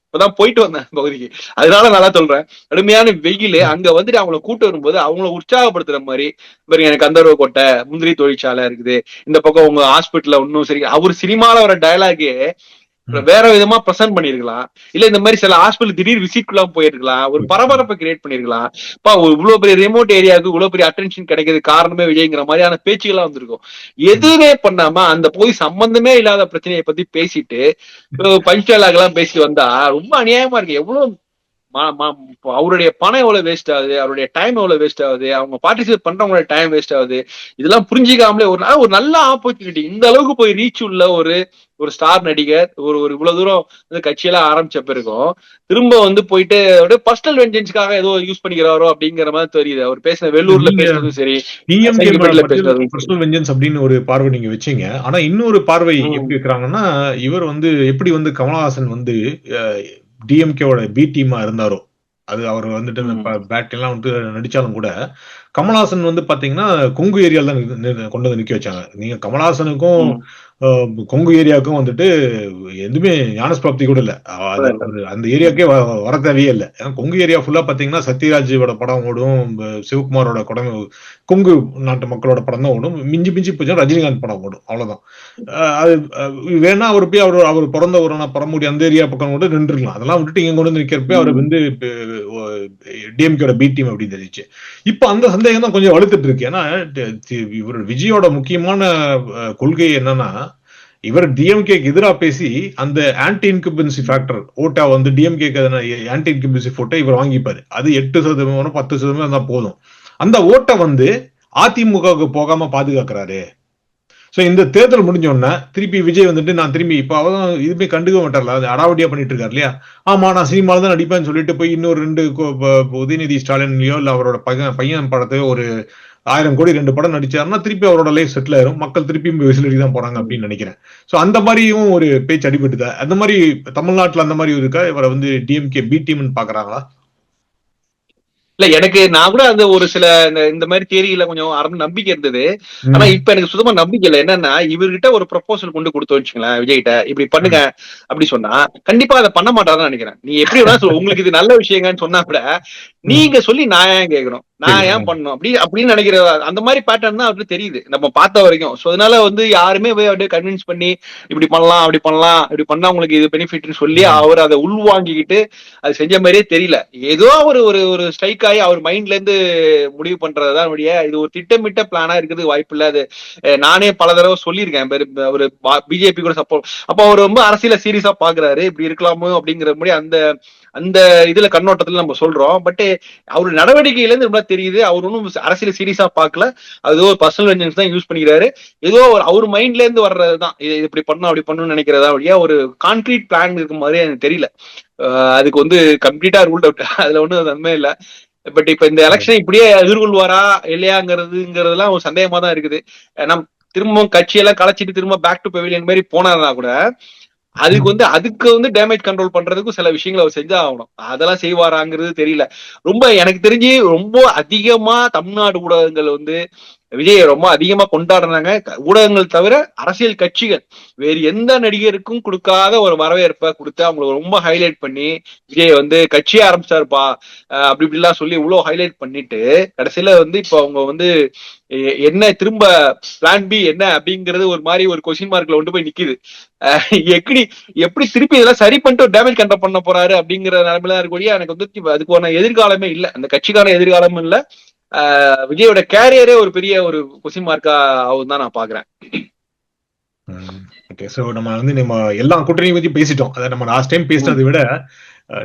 இப்பதான் போயிட்டு வந்தேன் பகுதிக்கு, அதனால நல்லா சொல்றேன். கடுமையான வெயிலு அங்க வந்துட்டு அவங்கள கூட்டு வரும்போது அவங்கள உற்சாகப்படுத்துற மாதிரி எனக்கு கந்தர்வ கோட்டை முந்திரி தொழிற்சாலை இருக்குது, இந்த பக்கம் உங்க ஹாஸ்பிட்டல்ல ஒன்னும் சரி. அவர் சினிமால வர டயலாகே வேற விதமா பிரசன்ட் பண்ணிருக்கலாம். இல்ல இந்த மாதிரி சில ஹாஸ்பிட்டல் திடீர் விசிட்குள்ள போயிருக்கலாம், ஒரு பரபரப்பை கிரியேட் பண்ணிருக்கலாம். இவ்வளவு பெரிய ரிமோட் ஏரியாவுக்கு இவ்வளவு பெரிய அட்டென்ஷன் கிடைக்கிறது காரணமே விஜய்ங்கிற மாதிரியான பேச்சுக்கெல்லாம் வந்திருக்கும். எதுவுமே பண்ணாம அந்த போய் சம்பந்தமே இல்லாத பிரச்சனையை பத்தி பேசிட்டு பஞ்சாலாக் எல்லாம் பேசி வந்தா ரொம்ப அநியாயமா இருக்கு. எவ்வளவு அவருடைய பணம் எவ்வளவு வேஸ்ட் ஆகுது, அவருடைய டைம் எவ்வளவு வேஸ்ட் ஆகுது, அவங்க பார்ட்டிசிபேட் பண்றவங்களோட டைம் வேஸ்ட் ஆகுது. இதெல்லாம் புரிஞ்சிக்காமலே ஒரு நல்ல ஆப்பர்ச்சுனிட்டி, இந்த அளவுக்கு போய் ரீச் உள்ள ஒரு ஸ்டார் நடிகர் ஒரு இவ்வளவு தூரம் வந்து கட்சியெல்லாம் ஆரம்பிச்ச பிறகும் திரும்ப வந்து போயிட்டு பர்சனல் வெஞ்சன்ஸ்க்காக ஏதோ யூஸ் பண்ணிக்கிறாரோ அப்படிங்கிற மாதிரி தெரியுது. அவர் பேசின வெள்ளூர்ல பேசுறதும் சரி, பர்சனல் வெஞ்சன்ஸ் அப்படின்னு ஒரு பார்வை நீங்க வச்சீங்க. ஆனா இன்னொரு பார்வை எப்படி இருக்கிறாங்கன்னா, இவர் வந்து எப்படி வந்து கமலஹாசன் வந்து டிஎம்கேவோட பி டீமா இருந்தாரோ, அது அவர் வந்துட்டு பேட் எல்லாம் வந்து நடிச்சாலும் கூட கமலஹாசன் வந்து பாத்தீங்கன்னா கொங்கு ஏரியால தான் கொண்டு வந்து நிக்க வச்சாங்க. நீங்க கமலஹாசனுக்கும் கொங்கு ஏரியாவுக்கும் வந்துட்டு எதுவுமே ஞானஸ்பிராப்தி கூட இல்ல. அந்த ஏரியாக்கே வர தேவையே இல்லை. ஏன்னா கொங்கு ஏரியா ஃபுல்லா பாத்தீங்கன்னா சத்யராஜோட படம் ஓடும், சிவகுமாரோட படம், கொங்கு நாட்டு மக்களோட படம் தான் ஓடும். மிஞ்சி மிஞ்சி போச்சா ரஜினிகாந்த் படம் ஓடும், அவ்வளவுதான். அது வேணா அவர் போய் அவர் பிறந்த ஊரான பரமுடி அந்த ஏரியா பக்கம் கூட நின்றுக்கலாம். அதெல்லாம் விட்டுட்டு இங்க கொண்டு வந்து நிக்கிறப்ப அவர் வந்து டிஎம்கேட பி டீம் அப்படின்னு தெரிஞ்சு. இப்ப அந்த சந்தேகம் தான் கொஞ்சம் வலுத்துட்டு இருக்கு. ஏன்னா இவர் விஜயோட முக்கியமான கொள்கை என்னன்னா, இவர் டிஎம்கேக்கு எதிராக பேசி அந்த ஆன்டி இன்கம்பன்சி ஃபேக்டர் ஓட்டா வந்து டிஎம்கேக்கு ஆன்டி இன்கம்பன்சி ஓட்டை இவர் வாங்கிப்பாரு. அது 8% 10% தான் போதும். அந்த ஓட்டை வந்து அதிமுகவுக்கு போகாம பாதுகாக்கிறாரு. சோ இந்த தேர்தல் முடிஞ்ச உடனே திருப்பி விஜய் வந்துட்டு நான் திரும்பி இப்ப அவதான் இதுமே கண்டுக்க மாட்டார்ல, அது அடாவடியா பண்ணிட்டு இருக்காரு இல்லையா. ஆமா நான் சினிமால தான் நடிப்பேன்னு சொல்லிட்டு போய் இன்னொரு 2 உதயநிதி ஸ்டாலின்லயோ இல்ல அவரோட பையன் படத்தையோ ஒரு 1000 கோடி 2 படம் நடிச்சாருன்னா திருப்பி அவரோட லைஃப் செட்டில் ஆயிரும். மக்கள் திருப்பியும் விசிலடி தான் போறாங்க அப்படின்னு நினைக்கிறேன். சோ அந்த மாதிரியும் ஒரு பேச்சு அடிபட்டுதா? அந்த மாதிரி தமிழ்நாட்டுல அந்த மாதிரி இருக்கா? இவரை வந்து டிஎம்கே பி டீம்னு பாக்குறாங்களா? இல்ல எனக்கு நான் கூட அந்த ஒரு சில இந்த மாதிரி தேரியில கொஞ்சம் நம்பிக்கை இருந்தது. ஆனா இப்ப எனக்கு சுத்தமா நம்பிக்கை இல்லை. என்னன்னா இவர்கிட்ட ஒரு ப்ரொபோசல் கொண்டு கொடுத்து வச்சுங்களேன் விஜய்கிட்ட, இப்படி பண்ணுங்க அப்படி சொன்னா கண்டிப்பா அதை பண்ண மாட்டாருன்னு நினைக்கிறேன். நீ எப்படி வேணா உங்களுக்கு இது நல்ல விஷயங்கன்னு சொன்னா கூட நீங்க சொல்லி நான் ஏன் கேட்கணும், நான் ஏன் பண்ணணும் அப்படின்னு நினைக்கிற அந்த மாதிரி பேட்டர்ன் தான் அவருக்கு தெரியுது நம்ம பார்த்த வரைக்கும். சோ அதனால வந்து யாருமே போய் அப்படியே கன்வின்ஸ் பண்ணி இப்படி பண்ணலாம் அப்படி பண்ணலாம் இப்படி பண்ணா உங்களுக்கு இது பெனிஃபிட்னு சொல்லி அவர் அதை உள்வாங்கிக்கிட்டு அது செஞ்ச மாதிரியே தெரியல. ஏதோ ஒரு ஒரு ஸ்ட்ரைக் ஆகி அவர் மைண்ட்ல இருந்து முடிவு பண்றதுதான் வழிய இது ஒரு திட்டமிட்ட பிளானா இருக்குது வாய்ப்பு இல்ல. அது நானே பல தடவை சொல்லியிருக்கேன். ஒரு பிஜேபி கூட சப்போர்ட் அப்ப அவர் ரொம்ப அரசியல சீரியஸா பாக்குறாரு, இப்படி இருக்கலாமோ அப்படிங்கிற மாதிரி அந்த அந்த இதுல கண்ணோட்டத்துல நம்ம சொல்றோம். பட் அவரு நடவடிக்கையில இருந்து ரொம்ப தெரியுது அவர் ஒன்றும் அரசியல சீரியஸா பார்க்கல. அது ஒரு பர்சனல் வெஞ்சன்ஸ் தான் யூஸ் பண்ணிக்கிறாரு. ஏதோ அவர் மைண்ட்ல இருந்து வர்றதுதான் இது இப்படி பண்ணும் அப்படி பண்ணணும்னு நினைக்கிறதா வழியா ஒரு கான்கிரீட் பிளான் இருக்க மாதிரி எனக்கு தெரியல. அதுக்கு வந்து கம்ப்ளீட்டா ரூல்ட் அவுட், அதுல ஒண்ணும் நன்மை இல்ல. பட் இப்ப இந்த எலெக்ஷன் இப்படியே எதிர்கொள்வாரா இல்லையாங்கிறதுலாம் ஒரு சந்தேகமா தான் இருக்குது. ஏன்னா திரும்ப கட்சியெல்லாம் கலைச்சிட்டு திரும்ப பேக் டு பெவிலியன் மாதிரி போனாருன்னா கூட அதுக்கு வந்து டேமேஜ் கண்ட்ரோல் பண்றதுக்கும் சில விஷயங்களை அவர் செஞ்சா ஆகணும். அதெல்லாம் செய்வாராங்கிறது தெரியல. ரொம்ப எனக்கு தெரிஞ்சு ரொம்ப அதிகமா தமிழ்நாடு ஊடகங்கள் வந்து விஜயை ரொம்ப அதிகமா கொண்டாடுறாங்க. ஊடகங்கள் தவிர அரசியல் கட்சிகள் வேறு எந்த நடிகருக்கும் கொடுக்காத ஒரு வரவேற்பை கொடுத்து அவங்களை ரொம்ப ஹைலைட் பண்ணி விஜய் வந்து கட்சியே ஆரம்பிச்சாருப்பா அப்படி இப்படிலாம் சொல்லி இவ்வளவு ஹைலைட் பண்ணிட்டு கடைசியில வந்து இப்ப அவங்க வந்து என்ன திரும்ப பிளான் பி என்ன அப்படிங்கிறது ஒரு மாதிரி ஒரு கொஸ்டின் மார்க்ல கொண்டு போய் நிக்குது. எப்படி திருப்பி இதெல்லாம் சரி பண்ணிட்டு டேமேஜ் கண்ட்ரோல் பண்ண போறாரு அப்படிங்கிற நிலைமையில இருக்கக்கூடிய எனக்கு வந்து அதுக்கான எதிர்காலமே இல்லை, அந்த கட்சிக்கான எதிர்காலமும் இல்லை. விஜயோட கேரியரே ஒரு பெரிய ஒரு கொஸ்டின் மார்க்கா ஆகும் தான் நான் பாக்குறேன். ஓகே, சோ நம்ம வந்து நம்ம எல்லா கூட்டணியும் பத்தி பேசிட்டோம். அதை நம்ம லாஸ்ட் டைம் பேசினதை விட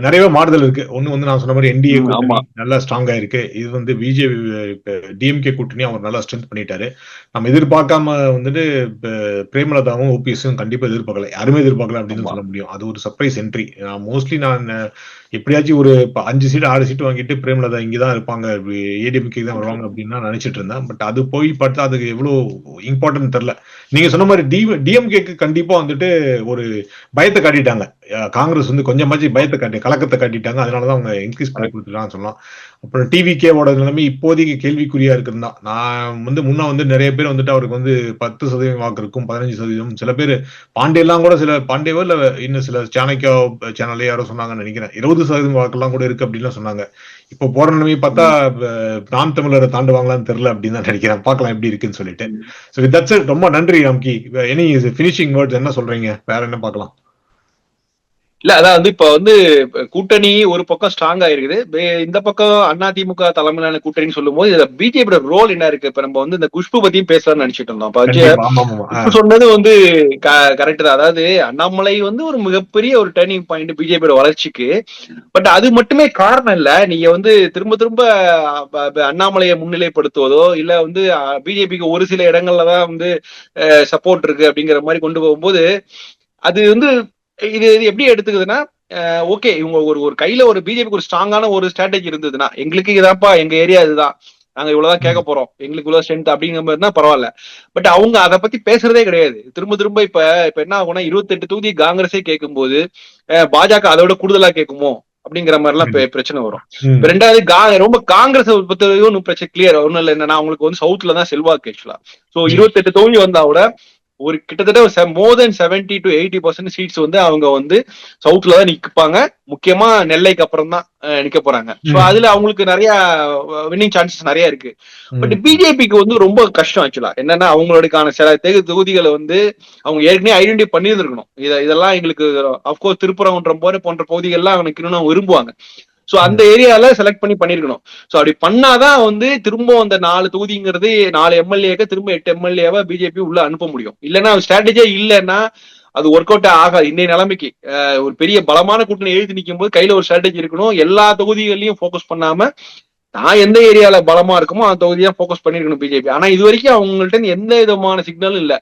நிறைய மாறுதல் இருக்கு. ஒண்ணு வந்து நான் சொன்ன மாதிரி என்டிஏ கூட்டணி நல்லா ஸ்ட்ராங்கா இருக்கு. இது வந்து பிஜேபி டிஎம்கே கூட்டணி அவர் நல்லா ஸ்ட்ரென்த் பண்ணிட்டாரு. நம்ம எதிர்பார்க்காம வந்துட்டு பிரேமலதாவும் ஓபிஎஸும் கண்டிப்பா எதிர்பார்க்கல, யாருமே எதிர்பார்க்கல அப்படின்னு சொல்ல முடியும். அது ஒரு சர்ப்ரைஸ் என்ட்ரி. மோஸ்ட்லி நான் எப்படியாச்சும் ஒரு 5 சீட் 6 சீட் வாங்கிட்டு பிரேமலதா இங்கதான் இருப்பாங்க, ஏடிஎம்கே தான் வருவாங்க அப்படின்னு நான் நினைச்சிட்டு இருந்தேன். பட் அது போய் பார்த்தா அதுக்கு எவ்வளவு இம்பார்ட்டன்ட் தெரியல. நீங்க சொன்ன மாதிரி டிஎம்கேக்கு கண்டிப்பா வந்துட்டு ஒரு பயத்தை காட்டிட்டாங்க. காங்கிரஸ் வந்து கொஞ்சமாச்சு பயத்தை கலக்கத்தை காட்டிட்டாங்க. அதனாலதான் அவங்க இன்க்ரீஸ் பண்ணி கொடுத்துட்டான்னு சொல்லலாம். அப்புறம் டிவிகேவோட நிலைமை இப்போதைக்கு கேள்விக்குறியா இருக்குன்னு தான். நான் வந்து முன்ன வந்து நிறைய பேர் வந்துட்டு அவருக்கு வந்து 10% வாக்கு இருக்கும், 15%. சில பேர் பாண்டேலாம் கூட சில பாண்டேவோ இல்ல இன்னும் சில சாணக்கியா சேனல்ல யாரோ சொன்னாங்கன்னு நினைக்கிறேன் 20% வாக்கெல்லாம் கூட இருக்கு அப்படின்னு சொன்னாங்க. இப்போ போற நிலைமை பார்த்தா நாம் தமிழரை தாண்டுவாங்களான்னு தெரியல அப்படின்னு தான் நினைக்கிறேன். பார்க்கலாம் எப்படி இருக்குன்னு சொல்லிட்டு. So that's it. ரொம்ப நன்றி ராம்கி. எனி ஃபினிஷிங் வேர்ட்ஸ் என்ன சொல்றீங்க? வேற என்ன பார்க்கலாம்? இல்ல அதான் வந்து இப்ப வந்து கூட்டணி ஒரு பக்கம் ஸ்ட்ராங்கா இருக்குது, இந்த பக்கம் அதிமுக தலைமையிலான கூட்டணின்னு சொல்லும் போது இதுல பிஜேபியோட ரோல் என்ன இருக்கு? இப்ப நம்ம வந்து இந்த குஷ்பு பத்தியும் பேசலாம்னு நினைச்சிட்டு இருந்தோம். குஷ்பு சொன்னது வந்து கரெக்ட் தான். அதாவது அண்ணாமலை வந்து ஒரு மிகப்பெரிய ஒரு டர்னிங் பாயிண்ட் பிஜேபியோட வளர்ச்சிக்கு. பட் அது மட்டுமே காரணம் இல்ல. நீங்க வந்து திரும்ப திரும்ப அண்ணாமலையை முன்னிலைப்படுத்துவதோ இல்ல வந்து பிஜேபிக்கு ஒரு சில இடங்கள்லதான் வந்து சப்போர்ட் இருக்கு அப்படிங்கிற மாதிரி கொண்டு போகும்போது அது வந்து இது எப்படி எடுத்துக்குதுன்னா ஓகே இவங்க ஒரு கையில ஒரு பிஜேபிக்கு ஒரு ஸ்ட்ராங்கான ஒரு ஸ்ட்ராட்டஜி இருந்ததுன்னா எங்களுக்கு இதாப்பா எங்க ஏரியா இதுதான், நாங்க இவ்வளவுதான் கேட்க போறோம், எங்களுக்கு இவ்வளவு ஸ்ட்ரென்த் அப்படிங்கிற மாதிரி தான் பரவாயில்ல. பட் அவங்க அதை பத்தி பேசுறதே கிடையாது. திரும்ப திரும்ப இப்ப என்ன ஆகும்னா 28 தொகுதி காங்கிரஸே கேட்கும் போது பாஜக அதை விட கூடுதலா கேட்குமோ அப்படிங்கிற மாதிரி எல்லாம் பிரச்சனை வரும். ரெண்டாவது ரொம்ப காங்கிரஸ் பொறுத்தவரைக்கும் ஒன்றும் பிரச்சனை கிளியர் ஒன்றும் இல்லை. என்னன்னா அவங்களுக்கு வந்து சவுத்ல தான் செல்வாக்கு ஆக்சுவலா. ஸோ 28 தொகுதி வந்தா கூட ஒரு கிட்டத்தட்ட மோர் தென் 70 to 80% சீட்ஸ் வந்து அவங்க வந்து சவுத்ல தான் நிற்பாங்க. முக்கியமா நெல்லைக்கு அப்புறம் தான் நிக்க போறாங்க. ஸோ அதுல அவங்களுக்கு நிறைய வின்னிங் சான்சஸ் நிறைய இருக்கு. பட் பிஜேபிக்கு வந்து ரொம்ப கஷ்டம் ஆக்சுவலா. என்னன்னா அவங்களுக்கான சில தொகுதிகளை வந்து அவங்க ஏற்கனவே ஐடென்டிஃபை பண்ணியிருந்திருக்கணும். இதெல்லாம் எங்களுக்கு அப்கோர்ஸ் திருப்பரங்குன்றம் போன்ற பகுதிகள்லாம் அவனுக்கு விரும்புவாங்க. சோ அந்த ஏரியால செலக்ட் பண்ணிருக்கணும். சோ அப்படி பண்ணாதான் வந்து திரும்ப அந்த 4 தொகுதிங்கிறது 4 எம்எல்ஏக்கு திரும்ப 8 எம்எல்ஏவா பிஜேபி உள்ள அனுப்ப முடியும். இல்லைன்னா ஸ்ட்ராட்டஜியே இல்லைன்னா அது ஒர்க் அவுட் ஆகாது. இன்றைய நிலைமைக்கு ஒரு பெரிய பலமான கூட்டணி எழுதி நிற்கும் போது கையில ஒரு ஸ்ட்ராட்டஜி இருக்கணும். எல்லா தொகுதிகளையும் போக்கஸ் பண்ணாம நான் எந்த ஏரியால பலமா இருக்குமோ அந்த தொகுதியா போக்கஸ் பண்ணிருக்கணும் பிஜேபி. ஆனா இது வரைக்கும் அவங்கள்ட்ட எந்த விதமான சிக்னலும் இல்ல.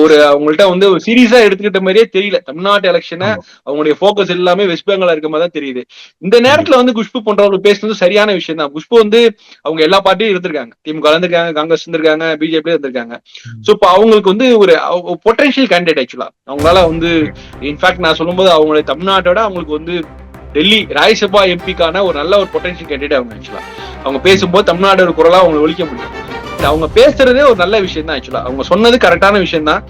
ஒரு அவங்கள்ட்ட வந்து ஒரு சீரியஸா எடுத்துக்கிட்ட மாதிரியே தெரியல. தமிழ்நாட்டு எலெக்ஷனை அவங்களுடைய போக்கஸ் எல்லாமே வெஸ்ட் பெங்கால் இருக்க மாதிரி தான் தெரியுது. இந்த நேரத்துல வந்து குஷ்பு போன்றவர்கள் பேசுறது சரியான விஷயம் தான். குஷ்பு வந்து அவங்க எல்லா பார்ட்டியும் இருந்திருக்காங்க. திமுக இருந்திருக்காங்க, காங்கிரஸ் இருந்திருக்காங்க, பிஜேபி இருந்திருக்காங்க. சோ இப்போ அவங்களுக்கு வந்து ஒரு பொட்டன்ஷியல் கேண்டிடேட் ஆக்சுவலா. அவங்களால வந்து இன்ஃபேக்ட் நான் சொல்லும்போது அவங்களுடைய தமிழ்நாட்டோட அவங்களுக்கு வந்து டெல்லி ராஜ்யசபா எம்பிக்கான ஒரு நல்ல ஒரு பொட்டன்ஷியல் கேண்டிடேட் அவங்க ஆக்சுவலா. அவங்க பேசும்போது தமிழ்நாடு ஒரு குரலா அவங்களை ஒழிக்க முடியும். அவங்க பேசுறதே ஒரு நல்ல விஷயம் தான் ஆக்சுவலா. அவங்க சொன்னது கரெக்டான விஷயம் தான்.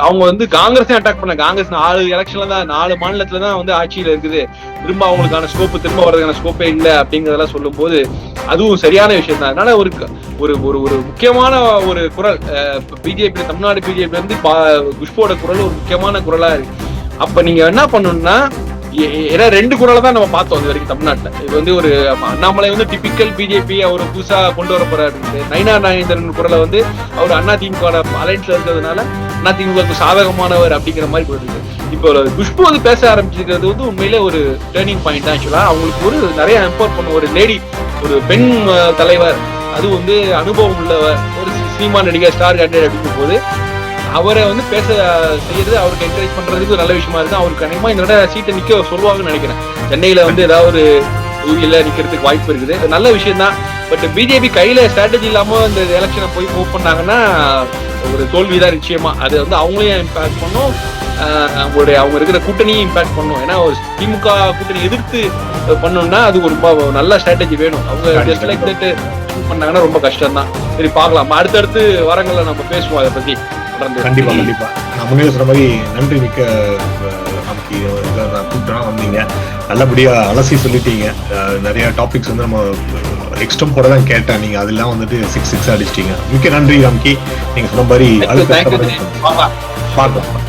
அவங்க வந்து காங்கிரஸையும் அட்டாக் பண்ண, காங்கிரஸ் 4 எலெக்ஷன்ல தான் 4 மாநிலத்துல தான் வந்து ஆட்சியில இருக்குது, திரும்ப அவங்களுக்கான ஸ்கோப்பு திரும்ப வர்றதுக்கான ஸ்கோப்பே இல்லை அப்படிங்கறதெல்லாம் சொல்லும் போது அதுவும் சரியான விஷயம் தான். அதனால ஒரு ஒரு முக்கியமான ஒரு குரல் பிஜேபி, தமிழ்நாடு பிஜேபி வந்து குஷ்போட குரல் ஒரு முக்கியமான குரலா இருக்கு. அப்ப நீங்க என்ன பண்ணணும்னா, ஏன்னா 2 குரலை தான் நம்ம பார்த்தோம் இது வரைக்கும் தமிழ்நாட்டுல. இது வந்து ஒரு அண்ணாமலை வந்து டிபிக்கல் பிஜேபி அவர் புதுசா கொண்டு வர போறாரு. நயினா நாகேந்திரன் குரலை வந்து அவர் அண்ணா திமுக அலைன்ஸ்ல இருக்கிறதுனால அண்ணா திமுக சாதகமானவர் அப்படிங்கிற மாதிரி போயிருக்கு. இப்போ குஷ்பு வந்து பேச ஆரம்பிச்சிருக்கிறது வந்து உண்மையிலே ஒரு டேர்னிங் பாயிண்ட் தான் ஆக்சுவலா. அவங்களுக்கு ஒரு நிறைய எம்பவர் பண்ண ஒரு லேடி, ஒரு பெண் தலைவர், அது வந்து அனுபவம் உள்ளவர், ஒரு சினிமா நடிகர், ஸ்டார் கேண்டிடேட் அப்படிங்கும் போது அவரை வந்து பேச செய்யறது, அவருக்கு என்கரேஜ் பண்றதுக்கு ஒரு நல்ல விஷயமா இருக்கு. அவருக்கு கண்டிப்பா இந்த சீட்டை நிக்க சொல்லுவாங்கன்னு நினைக்கிறேன். சென்னையில வந்து ஏதாவது ஒரு தொகுதியில நிக்கிறதுக்கு வாய்ப்பு இருக்குது. நல்ல விஷயம் தான். பட் பிஜேபி கையில ஸ்ட்ராட்டஜி இல்லாம இந்த எலெக்ஷனை போய் மூவ் பண்ணாங்கன்னா ஒரு தோல்விதான் நிச்சயமா. அது வந்து அவங்களையும் இம்பாக்ட் பண்ணும், அவங்க இருக்கிற கூட்டணியும் இம்பாக்ட் பண்ணும். ஏன்னா ஒரு திமுக கூட்டணி எதிர்த்து பண்ணணும்னா அது ஒரு நல்ல ஸ்ட்ராட்டஜி வேணும். அவங்க ஜஸ்ட் லைக் தட் பண்ணாங்கன்னா ரொம்ப கஷ்டம் தான். சரி பார்க்கலாம், அடுத்தடுத்து வாரங்கள்ல நம்ம பேசுவோம் அதை பத்தி. கண்டிப்பா கண்டிப்பா. நான் முன்னே சொன்ன மாதிரி நன்றி மிக்க நமக்கு கூப்பிட்டா வந்தீங்க, நல்லபடியா அலசி சொல்லிட்டீங்க. நிறைய டாபிக்ஸ் வந்து நம்ம எக்ஸ்டம் போட தான் கேட்டேன், நீங்க அதெல்லாம் வந்துட்டு 6 அடிச்சிட்டீங்க. மிக்க நன்றி ராம்கி. நீங்க சொன்ன மாதிரி அடுத்த பார்க்கலாம்.